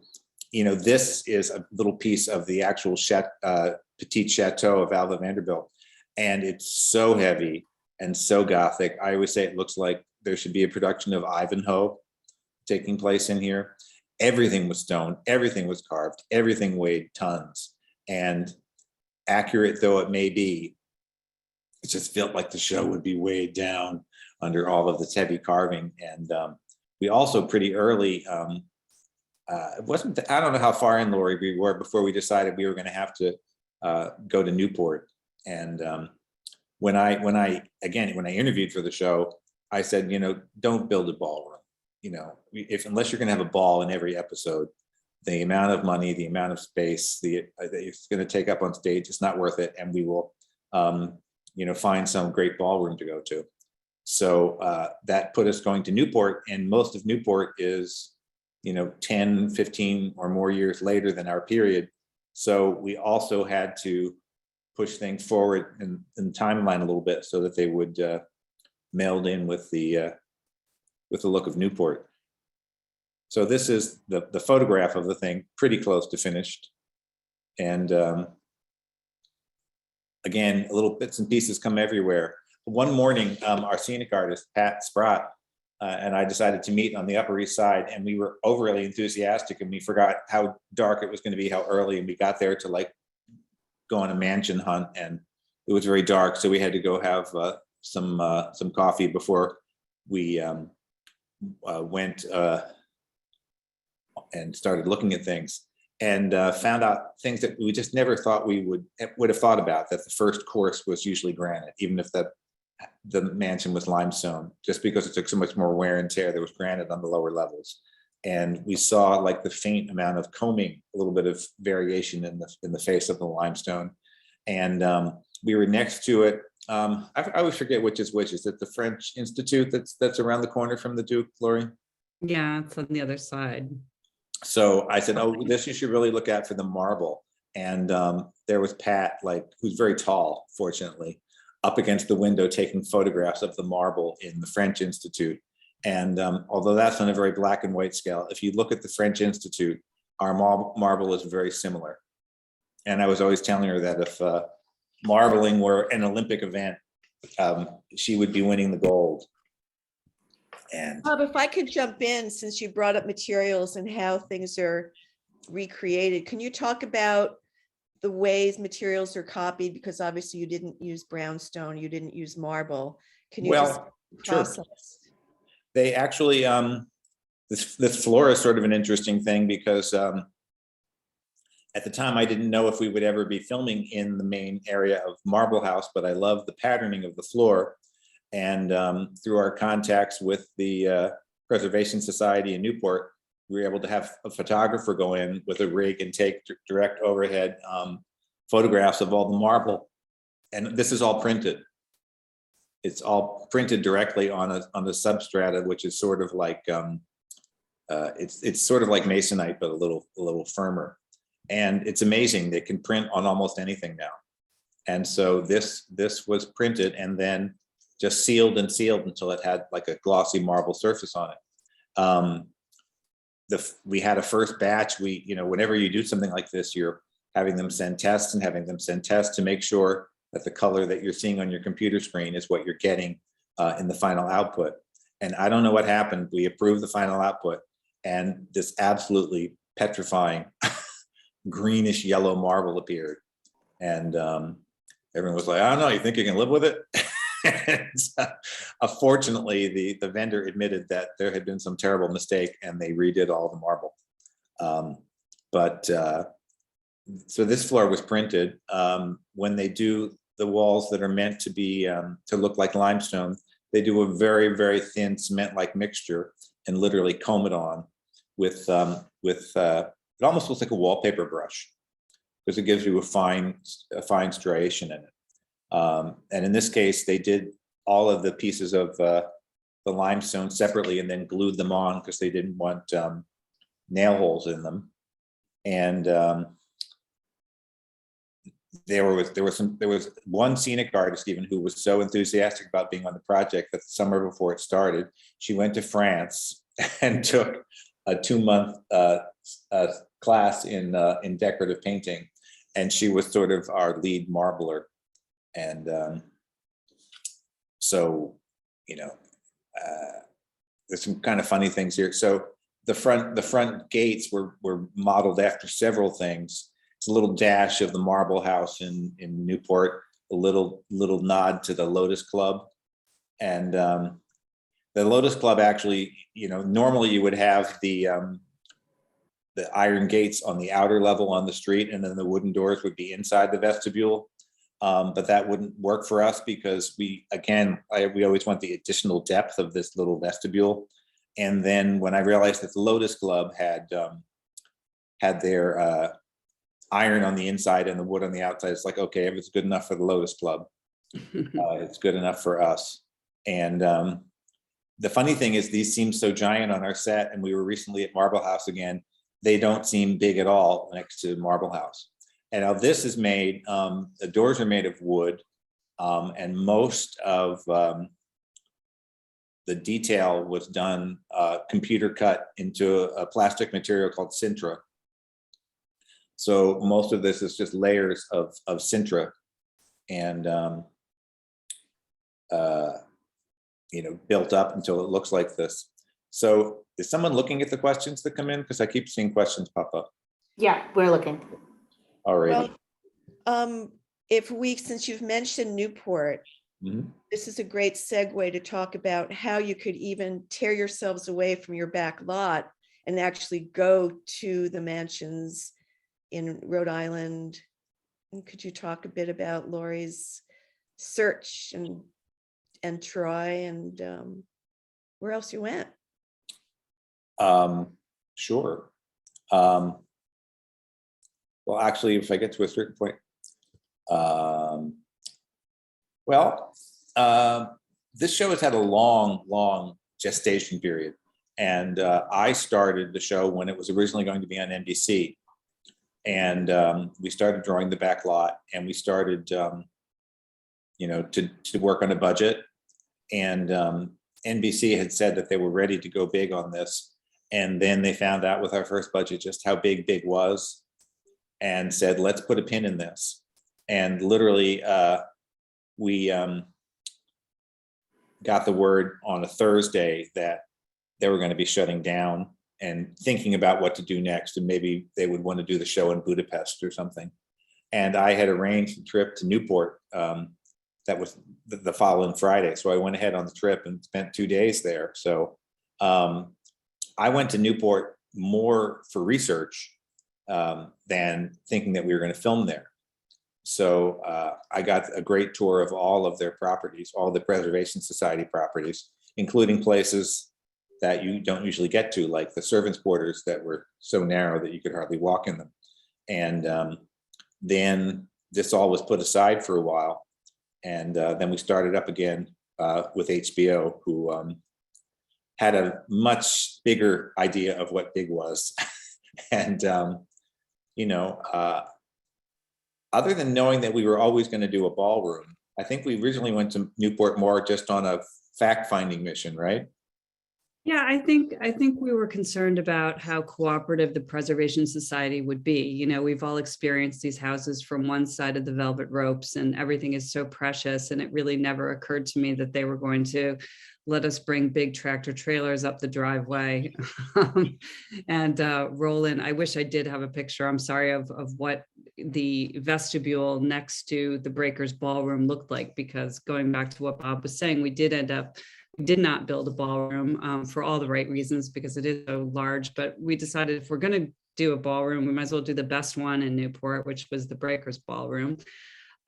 this is a little piece of the actual Petit Chateau of Alva Vanderbilt, and it's so heavy and so Gothic. I always say it looks like there should be a production of Ivanhoe taking place in here. Everything was stone, everything was carved, everything weighed tons. And accurate though it may be, it just felt like the show would be weighed down under all of this heavy carving. And we also pretty early, it wasn't, I don't know how far in, Lauri, we were before we decided we were going to have to go to Newport. And when I interviewed for the show, I said, don't build a ballroom. Unless you're going to have a ball in every episode, the amount of money, the amount of space, it's going to take up on stage, it's not worth it. And we will, find some great ballroom to go to. So that put us going to Newport, and most of Newport is, 10, 15 or more years later than our period. So we also had to push things forward in the timeline a little bit so that they would meld in with the look of Newport. So this is the photograph of the thing, pretty close to finished. And again, little bits and pieces come everywhere. One morning, our scenic artist, Pat Sprott, and I decided to meet on the Upper East Side, and we were overly enthusiastic, and we forgot how dark it was going to be, how early, and we got there to go on a mansion hunt, and it was very dark, so we had to go have some coffee before we went and started looking at things, and found out things that we just never thought we would have thought about, that the first course was usually granite, even if the mansion was limestone, just because it took so much more wear and tear. There was granite on the lower levels. And we saw the faint amount of combing, a little bit of variation in the face of the limestone. And we were next to it. I always forget which is which. Is it the French Institute that's around the corner from the Duke, Lauri? Yeah, it's on the other side. So I said, oh, this you should really look at for the marble. And there was Pat, who's very tall, fortunately, up against the window taking photographs of the marble in the French Institute. And although that's on a very black and white scale, if you look at the French Institute, our marble is very similar. And I was always telling her that if marbling were an Olympic event, she would be winning the gold. And Bob, if I could jump in, since you brought up materials and how things are recreated, can you talk about the ways materials are copied? Because obviously you didn't use brownstone, you didn't use marble. Can you just Well, sure. process? Well, sure. They actually, this floor is sort of an interesting thing because at the time I didn't know if we would ever be filming in the main area of Marble House, but I love the patterning of the floor. And through our contacts with the Preservation Society in Newport, we were able to have a photographer go in with a rig and take direct overhead photographs of all the marble. And this is all printed. It's all printed directly on the substrata, which is sort of like it's sort of like masonite, but a little firmer. And it's amazing. They can print on almost anything now. And so this was printed and then just sealed and sealed until it had like a glossy marble surface on it. We had a first batch. Whenever you do something like this, you're having them send tests to make sure that the color that you're seeing on your computer screen is what you're getting in the final output. And I don't know what happened. We approved the final output and this absolutely petrifying greenish yellow marble appeared. And everyone was like, I don't know, you think you can live with it? Fortunately, the vendor admitted that there had been some terrible mistake and they redid all the marble. So this floor was printed. When they do the walls that are meant to be to look like limestone, they do a very, very thin cement-like mixture and literally comb it on with it almost looks like a wallpaper brush because it gives you a fine striation in it. And in this case, they did all of the pieces of the limestone separately and then glued them on because they didn't want nail holes in them. And there was one scenic artist even who was so enthusiastic about being on the project that the summer before it started, she went to France and took a 2-month class in decorative painting, and she was sort of our lead marbler. And so, there's some kind of funny things here. So the front gates were modeled after several things. It's a little dash of the Marble House in Newport, a little nod to the Lotus Club. And the Lotus Club actually, normally you would have the iron gates on the outer level on the street, and then the wooden doors would be inside the vestibule. But that wouldn't work for us because we always want the additional depth of this little vestibule. And then when I realized that the Lotus Club had their iron on the inside and the wood on the outside, it's like, okay, if it's good enough for the Lotus Club, it's good enough for us. And the funny thing is these seem so giant on our set, and we were recently at Marble House again. They don't seem big at all next to Marble House. And now this is made, the doors are made of wood, and most of the detail was done computer cut into a plastic material called Sintra. So most of this is just layers of Sintra and built up until it looks like this. So is someone looking at the questions that come in? Because I keep seeing questions pop up. Yeah, we're looking. All right. Well, since you've mentioned Newport, this is a great segue to talk about how you could even tear yourselves away from your back lot and actually go to the mansions in Rhode Island. And could you talk a bit about Lauri's search and Troy and where else you went? Sure. Well, actually, if I get to a certain point, this show has had a long gestation period. And I started the show when it was originally going to be on NBC. And we started drawing the back lot, and we started, to work on a budget. And NBC had said that they were ready to go big on this. And then they found out with our first budget just how big was, and said, let's put a pin in this. And literally, we got the word on a Thursday that they were going to be shutting down and thinking about what to do next. And maybe they would want to do the show in Budapest or something. And I had arranged a trip to Newport to that was the following Friday. So I went ahead on the trip and spent 2 days there. So I went to Newport more for research than thinking that we were going to film there. So I got a great tour of all of their properties, all the Preservation Society properties, including places that you don't usually get to, like the servants' quarters that were so narrow that you could hardly walk in them. And then this all was put aside for a while. And then we started up again with HBO, who had a much bigger idea of what big was. And, you know, other than knowing that we were always going to do a ballroom, I think we originally went to Newport more just on a fact-finding mission, right? Yeah, I think we were concerned about how cooperative the Preservation Society would be. You know, we've all experienced these houses from one side of the velvet ropes, and everything is so precious. And it really never occurred to me that they were going to let us bring big tractor trailers up the driveway and roll in. I wish I did have a picture, I'm sorry, of what the vestibule next to the Breakers Ballroom looked like, because going back to what Bob was saying, we did not build a ballroom for all the right reasons, because it is so large. But we decided if we're going to do a ballroom, we might as well do the best one in Newport, which was the Breakers Ballroom.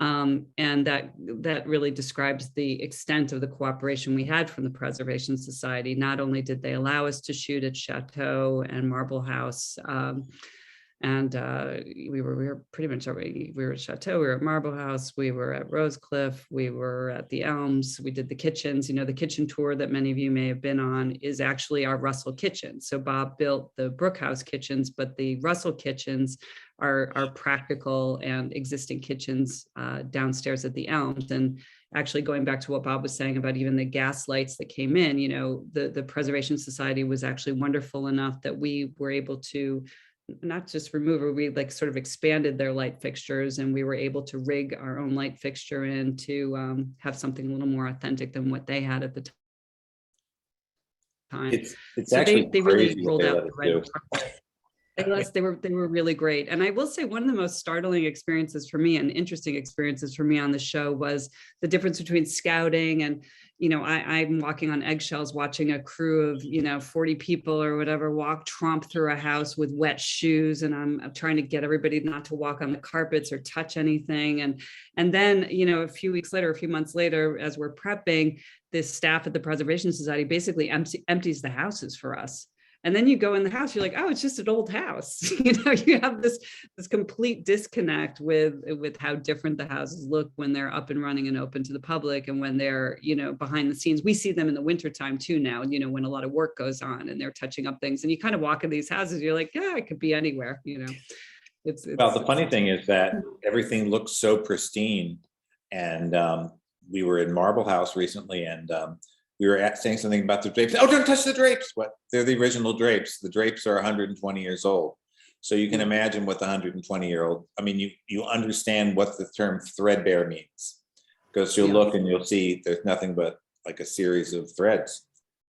And that really describes the extent of the cooperation we had from the Preservation Society. Not only did they allow us to shoot at Chateau and Marble House, and we were pretty much we were at Chateau, we were at Marble House, we were at Rosecliff, we were at the Elms, we did the kitchens. You know, the kitchen tour that many of you may have been on is actually our Russell kitchen. So Bob built the Brook House kitchens, but the Russell kitchens are practical and existing kitchens downstairs at the Elms. And actually going back to what Bob was saying about even the gas lights that came in, you know, the Preservation Society was actually wonderful enough that we were able to not just remove it, we like sort of expanded their light fixtures, and we were able to rig our own light fixture in to have something a little more authentic than what they had at the time. It's so actually they really crazy rolled what they out let the us red do. carpet. They were really great. And I will say one of the most startling experiences for me and interesting experiences for me on the show was the difference between scouting and, you know, I'm walking on eggshells watching a crew of, you know, 40 people or whatever tromp through a house with wet shoes. And I'm trying to get everybody not to walk on the carpets or touch anything. And then, you know, a few months later, as we're prepping, this staff at the Preservation Society basically empties the houses for us. And then you go in the house, you're like, oh, it's just an old house. You know, you have this complete disconnect with how different the houses look when they're up and running and open to the public, and when they're, you know, behind the scenes. We see them in the wintertime too now, you know, when a lot of work goes on and they're touching up things. And you kind of walk in these houses, you're like, yeah, it could be anywhere, you know. Well, the funny thing is that everything looks so pristine. And we were in Marble House recently, and we were saying something about the drapes. Oh, don't touch the drapes. What? They're the original drapes. The drapes are 120 years old. So you can imagine what the 120-year-old, I mean, you understand what the term threadbare means, because you'll look and you'll see there's nothing but like a series of threads.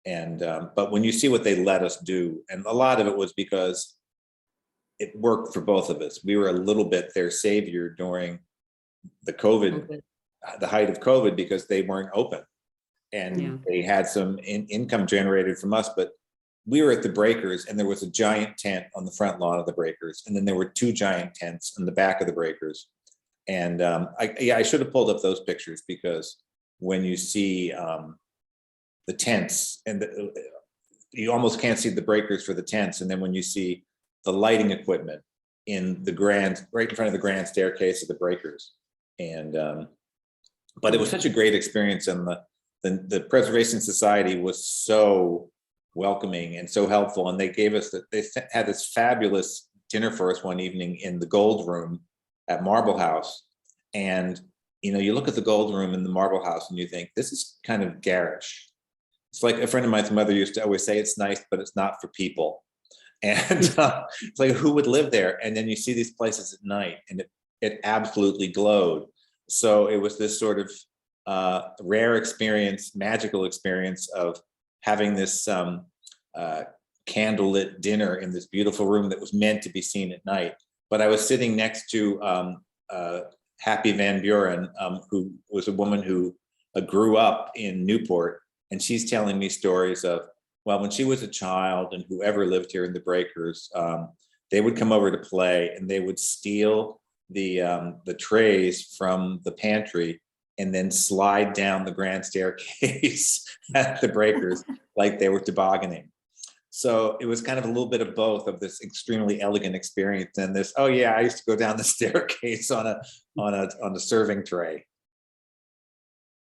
And, but when you see what they let us do, and a lot of it was because it worked for both of us. We were a little bit their savior during the COVID, the height of COVID, because they weren't open. And they had some income generated from us, but we were at the Breakers, and there was a giant tent on the front lawn of the Breakers, and then there were 2 giant tents in the back of the Breakers. And I should have pulled up those pictures, because when you see the tents, and you almost can't see the Breakers for the tents, and then when you see the lighting equipment in the right in front of the grand staircase of the Breakers, and but it was such a great experience, and the Preservation Society was so welcoming and so helpful. And they gave us they had this fabulous dinner for us one evening in the Gold Room at Marble House. And, you know, you look at the Gold Room in the Marble House and you think, this is kind of garish. It's like a friend of mine's mother used to always say, it's nice, but it's not for people. And it's like, who would live there? And then you see these places at night, and it absolutely glowed. So it was this sort of rare experience, magical experience of having this candlelit dinner in this beautiful room that was meant to be seen at night. But I was sitting next to Happy Van Buren, who was a woman who grew up in Newport, and she's telling me stories of, well, when she was a child and whoever lived here in the Breakers, they would come over to play and they would steal the trays from the pantry and then slide down the grand staircase at the Breakers like they were tobogganing. So it was kind of a little bit of both of this extremely elegant experience and this, oh yeah, I used to go down the staircase on a serving tray.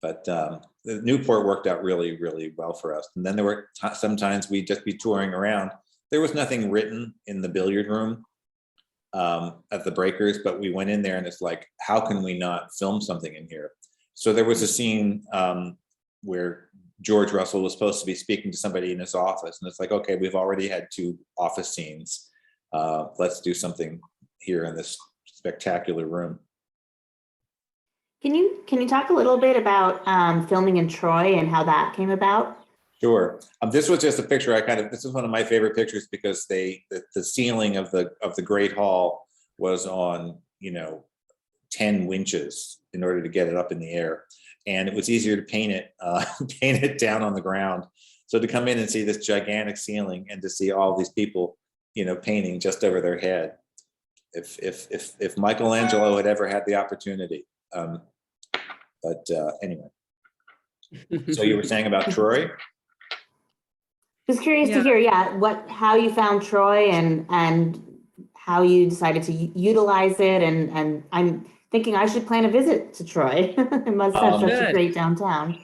But the Newport worked out really, really well for us. And then there were sometimes we'd just be touring around. There was nothing written in the billiard room at the Breakers, but we went in there and it's like, how can we not film something in here? So there was a scene where George Russell was supposed to be speaking to somebody in his office. And it's like, okay, we've already had 2 office scenes. Let's do something here in this spectacular room. Can you talk a little bit about filming in Troy and how that came about? Sure. This was just a picture. This is one of my favorite pictures because the ceiling of the Great Hall was on, 10 winches in order to get it up in the air. And it was easier to paint it down on the ground. So to come in and see this gigantic ceiling and to see all these people, painting just over their head. If Michelangelo had ever had the opportunity. But anyway, so you were saying about Troy? Just curious to hear, how you found Troy and how you decided to utilize it, and I'm thinking I should plan a visit to Troy. It must have such a great downtown.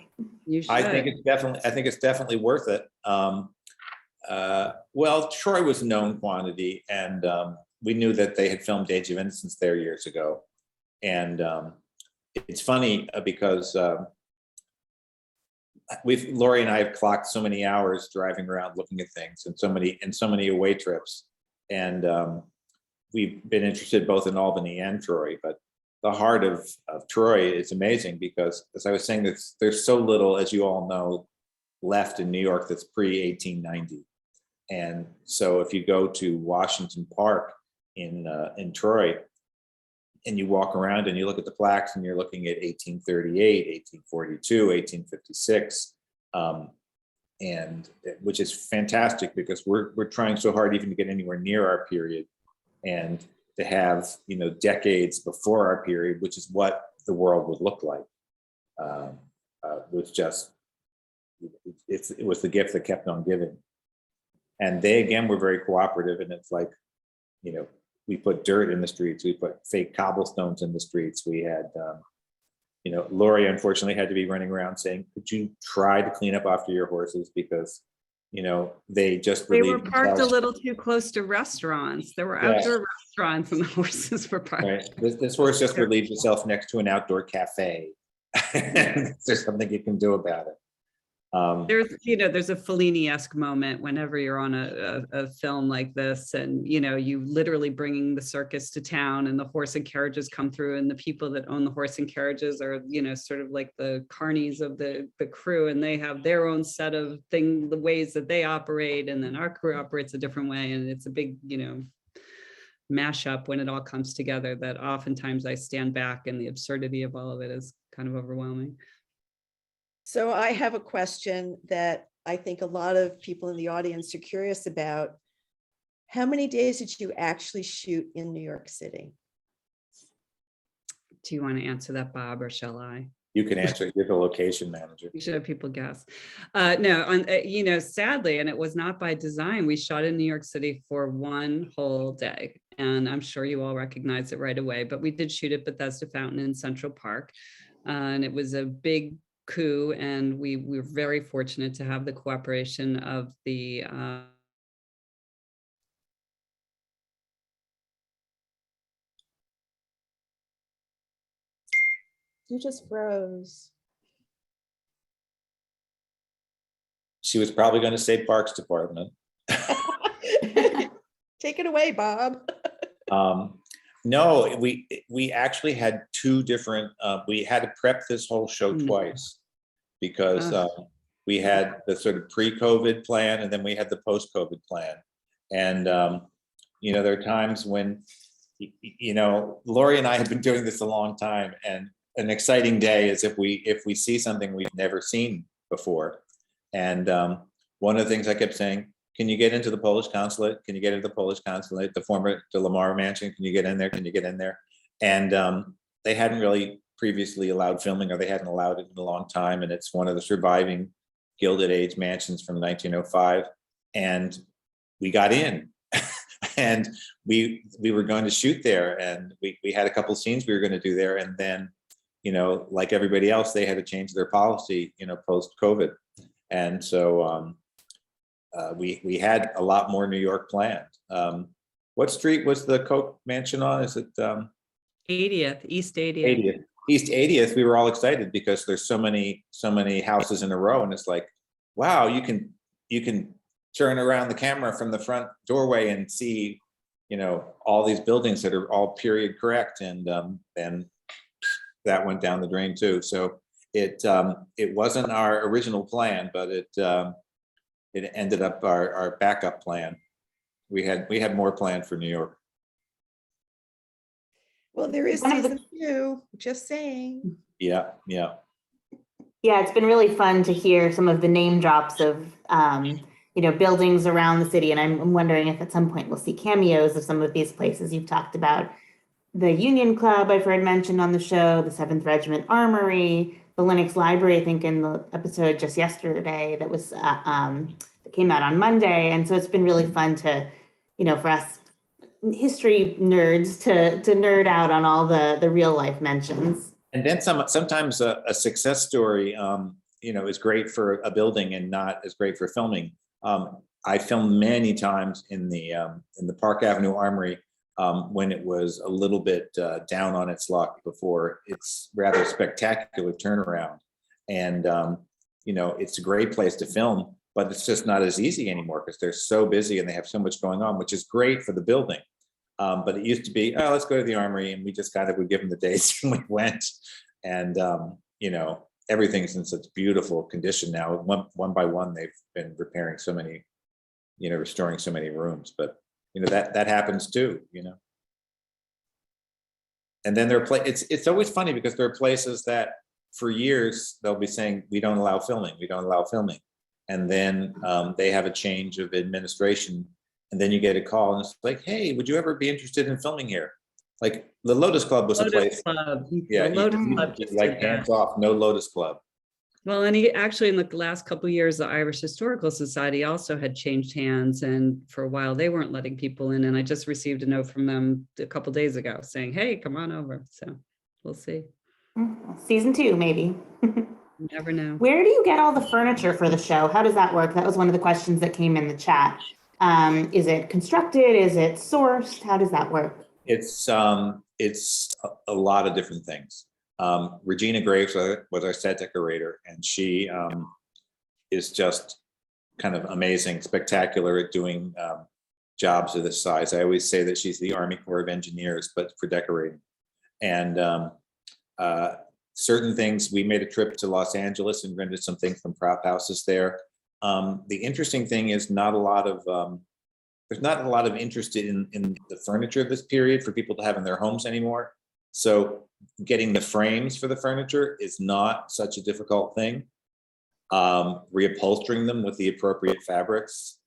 You should. I think it's definitely worth it. Well, Troy was a known quantity, and we knew that they had filmed Age of Innocence there years ago, and it's funny because Lauri and I have clocked so many hours driving around looking at things and so many away trips. And we've been interested both in Albany and Troy, but the heart of Troy is amazing because, as I was saying, there's so little, as you all know, left in New York that's pre-1890. And so if you go to Washington Park in Troy, and you walk around and you look at the plaques and you're looking at 1838, 1842, 1856, and which is fantastic because we're trying so hard even to get anywhere near our period, and to have decades before our period, which is what the world would look like, was just it was the gift that kept on giving. And they again were very cooperative, and it's like we put dirt in the streets. We put fake cobblestones in the streets. We had, Lauri unfortunately had to be running around saying, could you try to clean up after your horses? Because, they were parked a little too close to restaurants. There were outdoor restaurants and the horses were parked. Right. This horse just relieves itself next to an outdoor cafe. There's something you can do about it. There's a Fellini-esque moment whenever you're on a film like this, and you literally bringing the circus to town, and the horse and carriages come through, and the people that own the horse and carriages are sort of like the carnies of the crew, and they have their own set of the ways that they operate, and then our crew operates a different way, and it's a big mashup when it all comes together that oftentimes I stand back, and the absurdity of all of it is kind of overwhelming. So I have a question that I think a lot of people in the audience are curious about. How many days did you actually shoot in New York City? Do you want to answer that, Bob, or shall I? You can answer it. You're the location manager. You should have people guess. No, sadly, and it was not by design, we shot in New York City for one whole day. And I'm sure you all recognize it right away, but we did shoot at Bethesda Fountain in Central Park. And it was a big coup, and we were very fortunate to have the cooperation of the You just froze. She was probably going to say Parks Department. Take it away, Bob. No, we actually had 2 different, we had to prep this whole show twice because we had the sort of pre-COVID plan, and then we had the post-COVID plan. And, there are times when you know, Lauri and I have been doing this a long time, and an exciting day is if we see something we've never seen before. And one of the things I kept saying, can you get into the Polish consulate? Can you get into the Polish consulate, the former De Lamar Mansion? Can you get in there? Can you get in there? And they hadn't really previously allowed filming, or they hadn't allowed it in a long time. And it's one of the surviving Gilded Age mansions from 1905. And we got in. And we were going to shoot there, and we had a couple of scenes we were going to do there. And then, you know, like everybody else, they had to change their policy, you know, post-COVID. And so we had a lot more New York planned. What street was the Koch mansion on? Is it 80th, East 80th. 80th? East 80th. We were all excited because there's so many houses in a row, and it's like, wow, you can turn around the camera from the front doorway and see, you know, all these buildings that are all period correct. And then that went down the drain too. So it wasn't our original plan, but it ended up our backup plan. We had more planned for New York. Well, there is One of the- season 2, just saying. Yeah. Yeah, it's been really fun to hear some of the name drops of, you know, buildings around the city. And I'm wondering if at some point we'll see cameos of some of these places you've talked about. The Union Club I've heard mentioned on the show, the 7th Regiment Armory, the Lenox Library, I think in the episode just yesterday that was that came out on Monday. And so it's been really fun to, you know, for us history nerds to nerd out on all the real life mentions. And then sometimes a success story, you know, is great for a building and not as great for filming. I filmed many times in the Park Avenue Armory when it was a little bit down on its luck before its rather spectacular turnaround. And, you know, it's a great place to film, but it's just not as easy anymore because they're so busy and they have so much going on, which is great for the building. But it used to be, oh, let's go to the Armory, and we just kind of would give them the dates and we went. And, you know, everything's in such beautiful condition now. One by one, they've been repairing so many, you know, restoring so many rooms. But, you know, that happens too, you know. And then there are it's always funny because there are places that for years they'll be saying, we don't allow filming, we don't allow filming. And then they have a change of administration. And then you get a call and it's like, hey, would you ever be interested in filming here? Like the Lotus Club was a place. Club. Yeah, The Lotus Club you just like did that. hands off, no Lotus Club. Well, and he actually in the last couple of years, the Irish Historical Society also had changed hands, and for a while they weren't letting people in. And I just received a note from them a couple of days ago saying, "Hey, come on over." So we'll see. Season 2, maybe. You never know. Where do you get all the furniture for the show? How does that work? That was one of the questions that came in the chat. Is it constructed? Is it sourced? How does that work? It's a lot of different things. Regina Graves was our set decorator, and she is just kind of amazing, spectacular at doing jobs of this size. I always say that she's the Army Corps of Engineers, but for decorating. And certain things, we made a trip to Los Angeles and rented some things from prop houses there. The interesting thing is there's not a lot of interest in the furniture of this period for people to have in their homes anymore. So getting the frames for the furniture is not such a difficult thing. Reupholstering them with the appropriate fabrics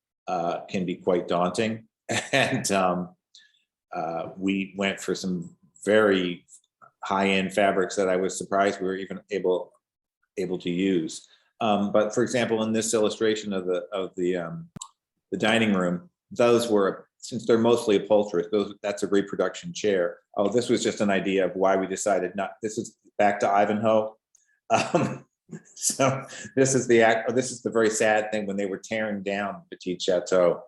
can be quite daunting. And we went for some very high-end fabrics that I was surprised we were even able to use. But for example, in this illustration of the dining room, those were, since they're mostly upholsterers, that's a reproduction chair. Oh, this was just an idea of why we decided not. This is back to Ivanhoe. So this is the very sad thing when they were tearing down Petit Chateau,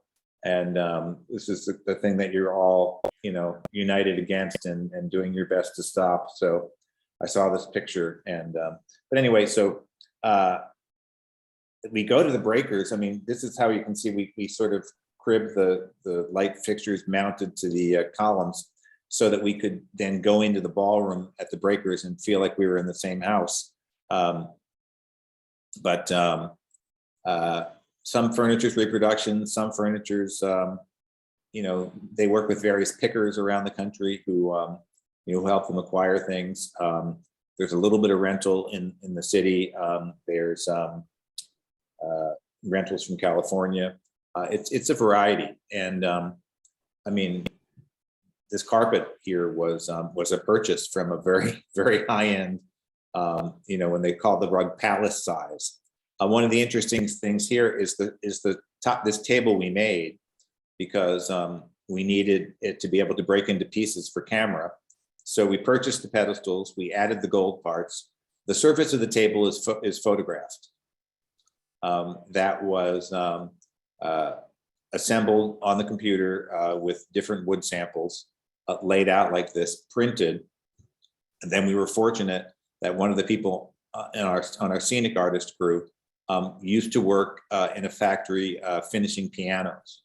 and this is the thing that you're all, you know, united against and doing your best to stop. So I saw this picture, and but anyway, so we go to the breakers. I mean, this is how you can see we sort of crib the light fixtures mounted to the columns so that we could then go into the ballroom at the breakers and feel like we were in the same house. But some furniture's reproduction, some furniture's they work with various pickers around the country who help them acquire things. There's a little bit of rental in the city. There's rentals from California. It's a variety, and I mean, this carpet here was a purchase from a very, very high end, when they call the rug palace size. One of the interesting things here is this table we made because we needed it to be able to break into pieces for camera. So we purchased the pedestals, we added the gold parts. The surface of the table is photographed. That was assembled on the computer with different wood samples laid out like this, printed. And then we were fortunate that one of the people on our scenic artist crew used to work in a factory finishing pianos.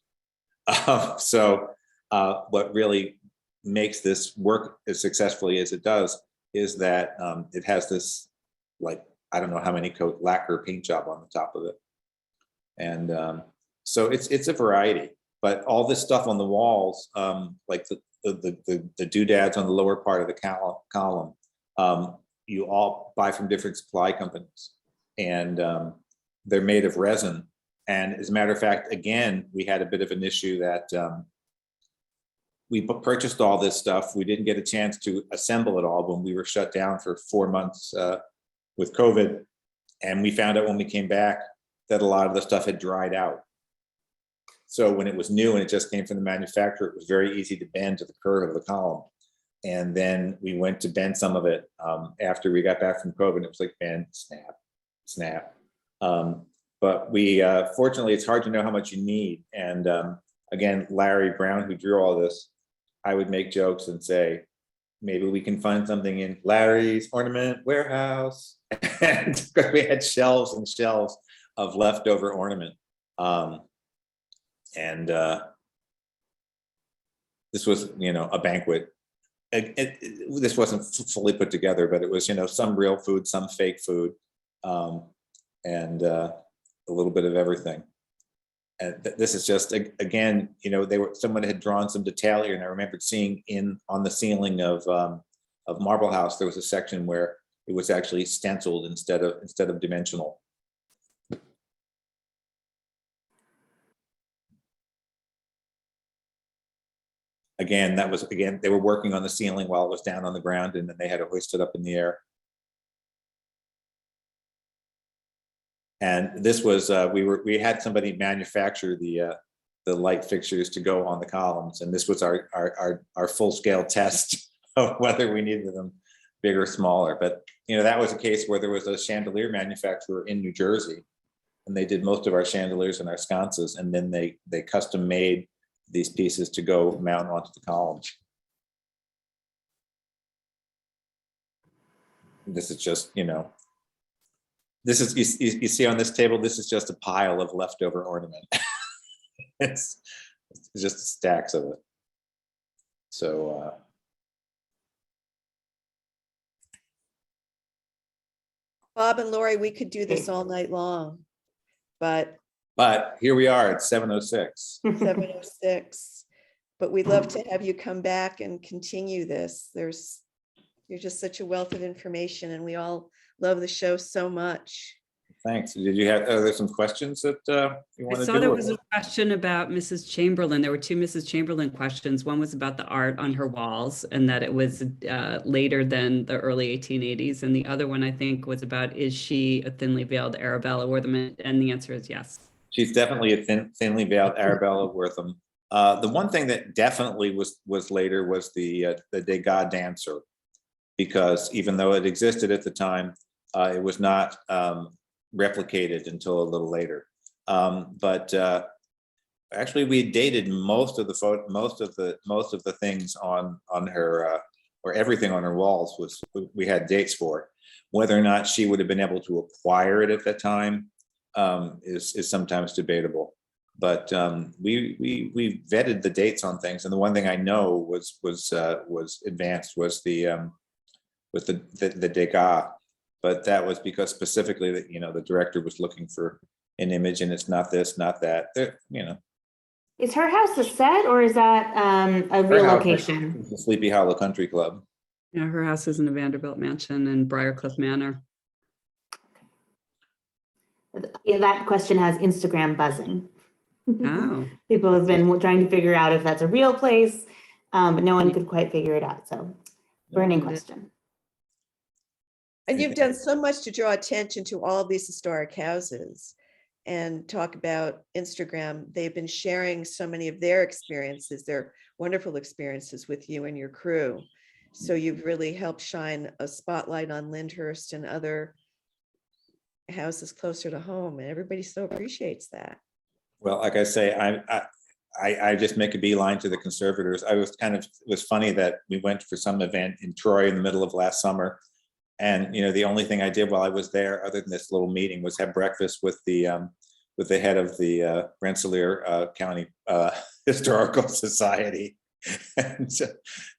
So what really makes this work as successfully as it does is that it has this, like, I don't know how many coat lacquer paint job on the top of it. And so it's a variety, but all this stuff on the walls, like the doodads on the lower part of the column, you all buy from different supply companies, and they're made of resin. And as a matter of fact, again, we had a bit of an issue that we purchased all this stuff. We didn't get a chance to assemble it all when we were shut down for 4 months with COVID. And we found out when we came back that a lot of the stuff had dried out. So when it was new and it just came from the manufacturer, it was very easy to bend to the curve of the column. And then we went to bend some of it after we got back from COVID. It was like bend, snap, snap. But we, fortunately, it's hard to know how much you need. And again, Lauri Brown, who drew all this, I would make jokes and say, maybe we can find something in Larry's ornament warehouse. And because we had shelves and shelves of leftover ornament. This was, a banquet. This wasn't fully put together, but it was, some real food, some fake food, and a little bit of everything. And this is just, again, someone had drawn some detail here, and I remembered seeing on the ceiling of Marble House, there was a section where it was actually stenciled instead of dimensional. Again, they were working on the ceiling while it was down on the ground, and then they had to hoist it up in the air. And this was, we had somebody manufacture the light fixtures to go on the columns, and this was our full scale test of whether we needed them big or smaller. But that was a case where there was a chandelier manufacturer in New Jersey, and they did most of our chandeliers and our sconces, and then they custom made these pieces to go mount onto the columns. This is just, this is, you see on this table, this is just a pile of leftover ornament. it's just stacks of it. So, Bob and Lauri, we could do this all night long, but here we are at 7:06. 7:06. But we'd love to have you come back and continue this. You're just such a wealth of information, and we all love the show so much. Thanks. Did you have, are there some questions that you want to do? I saw there was a question about Mrs. Chamberlain. There were two Mrs. Chamberlain questions. One was about the art on her walls and that it was later than the early 1880s. And the other one, I think, was about, is she a thinly veiled Arabella Wortham? And the answer is yes. She's definitely a thinly veiled Arabella Wortham. The one thing that definitely was later was the Degas dancer, because even though it existed at the time, it was not replicated until a little later. But actually, we dated most of the things on her, or everything on her walls we had dates for. Whether or not she would have been able to acquire it at that time is sometimes debatable. But we vetted the dates on things, and the one thing I know was advanced was the Degas. But that was because specifically that the director was looking for an image, and it's not this, not that. Is her house a set or is that a real Her house location? is the Sleepy Hollow Country Club. Yeah, her house is in the Vanderbilt Mansion in Briarcliff Manor. Yeah, that question has Instagram buzzing. Oh, People have been trying to figure out if that's a real place, but no one could quite figure it out. So, burning question. And you've done so much to draw attention to all of these historic houses and talk about Instagram. They've been sharing so many of their experiences, their wonderful experiences with you and your crew. So you've really helped shine a spotlight on Lyndhurst and other houses closer to home, and everybody so appreciates that. Well, like I say, I just make a beeline to the conservators. It was funny that we went for some event in Troy in the middle of last summer. And, the only thing I did while I was there, other than this little meeting, was have breakfast with the head of the Rensselaer County Historical Society. And,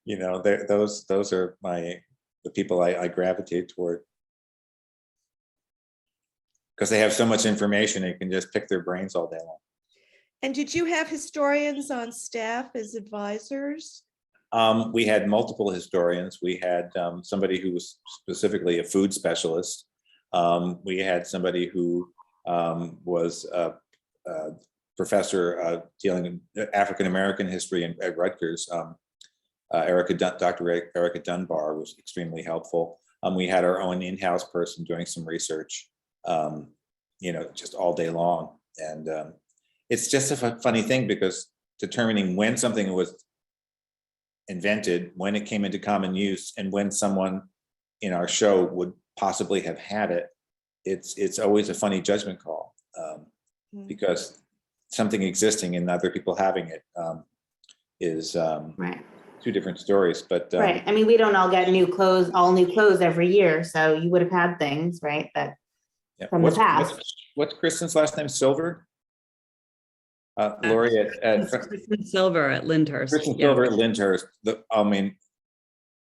those are the people I gravitate toward. Because they have so much information, you can just pick their brains all day long. And did you have historians on staff as advisors? We had multiple historians. We had somebody who was specifically a food specialist. We had somebody who was a professor dealing in African-American history at Rutgers. Dr. Erica Dunbar was extremely helpful. We had our own in-house person doing some research, just all day long. And it's just a funny thing, because determining when something was invented, when it came into common use, and when someone in our show would possibly have had it, it's always a funny judgment call, because something existing and other people having it is Right. two different stories. But Right. I mean, we don't all get all new clothes every year. So you would have had things, right, that from the past. What's Kristen's last name? Silver? Lauri at Kristen Silver at Lyndhurst. Kristen Yeah. Silver at Lyndhurst.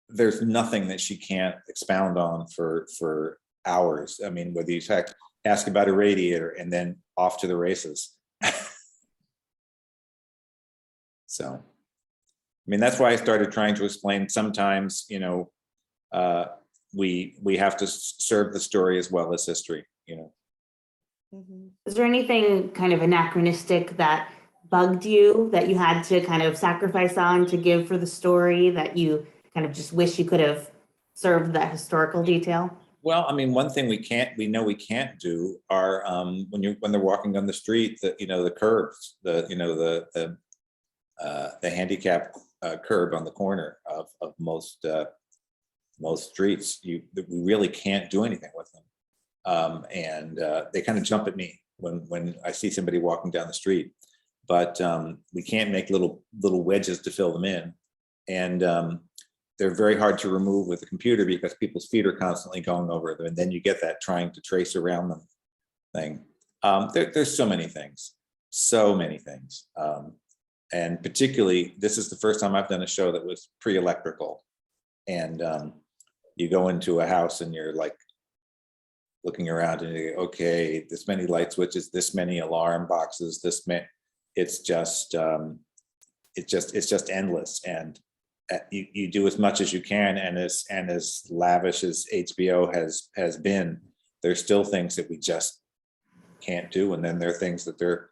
There's nothing that she can't expound on for hours. I mean, whether you ask about a radiator and then off to the races. So, that's why I started trying to explain. Sometimes, we have to serve the story as well as history. Is there anything kind of anachronistic that bugged you, that you had to kind of sacrifice on to give for the story, that you kind of just wish you could have served that historical detail? Well, one thing we know we can't do are when they're walking on the street, the curbs, the handicap curb on the corner of most streets. We really can't do anything with them. And they kind of jump at me when I see somebody walking down the street, but we can't make little wedges to fill them in. And they're very hard to remove with a computer, because people's feet are constantly going over them. And then you get that trying to trace around them thing. There's so many things. And particularly, this is the first time I've done a show that was pre-electrical. And you go into a house and you're like, looking around and you go, okay, this many light switches, this many alarm boxes, it's just endless. And you do as much as you can, and as lavish as HBO has been, there's still things that we just can't do. And then there are things that there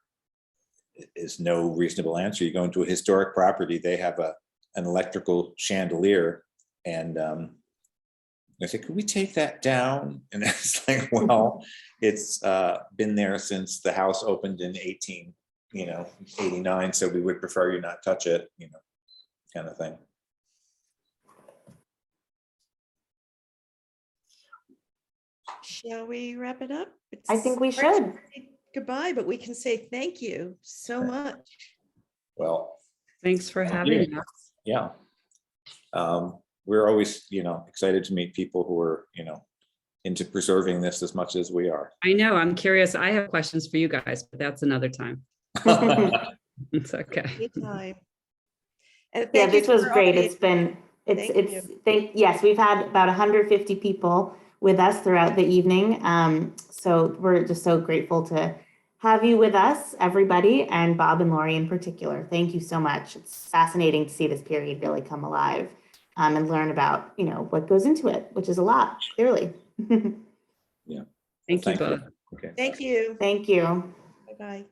is no reasonable answer. You go into a historic property, they have an electrical chandelier, and I said, could we take that down? And it's like, well, it's been there since the house opened in 1889. So we would prefer you not touch it, kind of thing. Shall we wrap it up? I think we should. Goodbye, but we can say thank you so much. Well, Thanks for having us. Yeah. We're always, excited to meet people who are, into preserving this as much as we are. I know, I'm curious. I have questions for you guys, but that's another time. It's okay. Anytime. And Yeah, thank you this was for great. all Yes, we've had about 150 people with us throughout the evening. So we're just so grateful to have you with us, everybody, and Bob and Lauri in particular. Thank you so much. It's fascinating to see this period really come alive and learn about, what goes into it, which is a lot, clearly. Yeah. Thank you both. Okay. Thank you. Thank you. Bye-bye.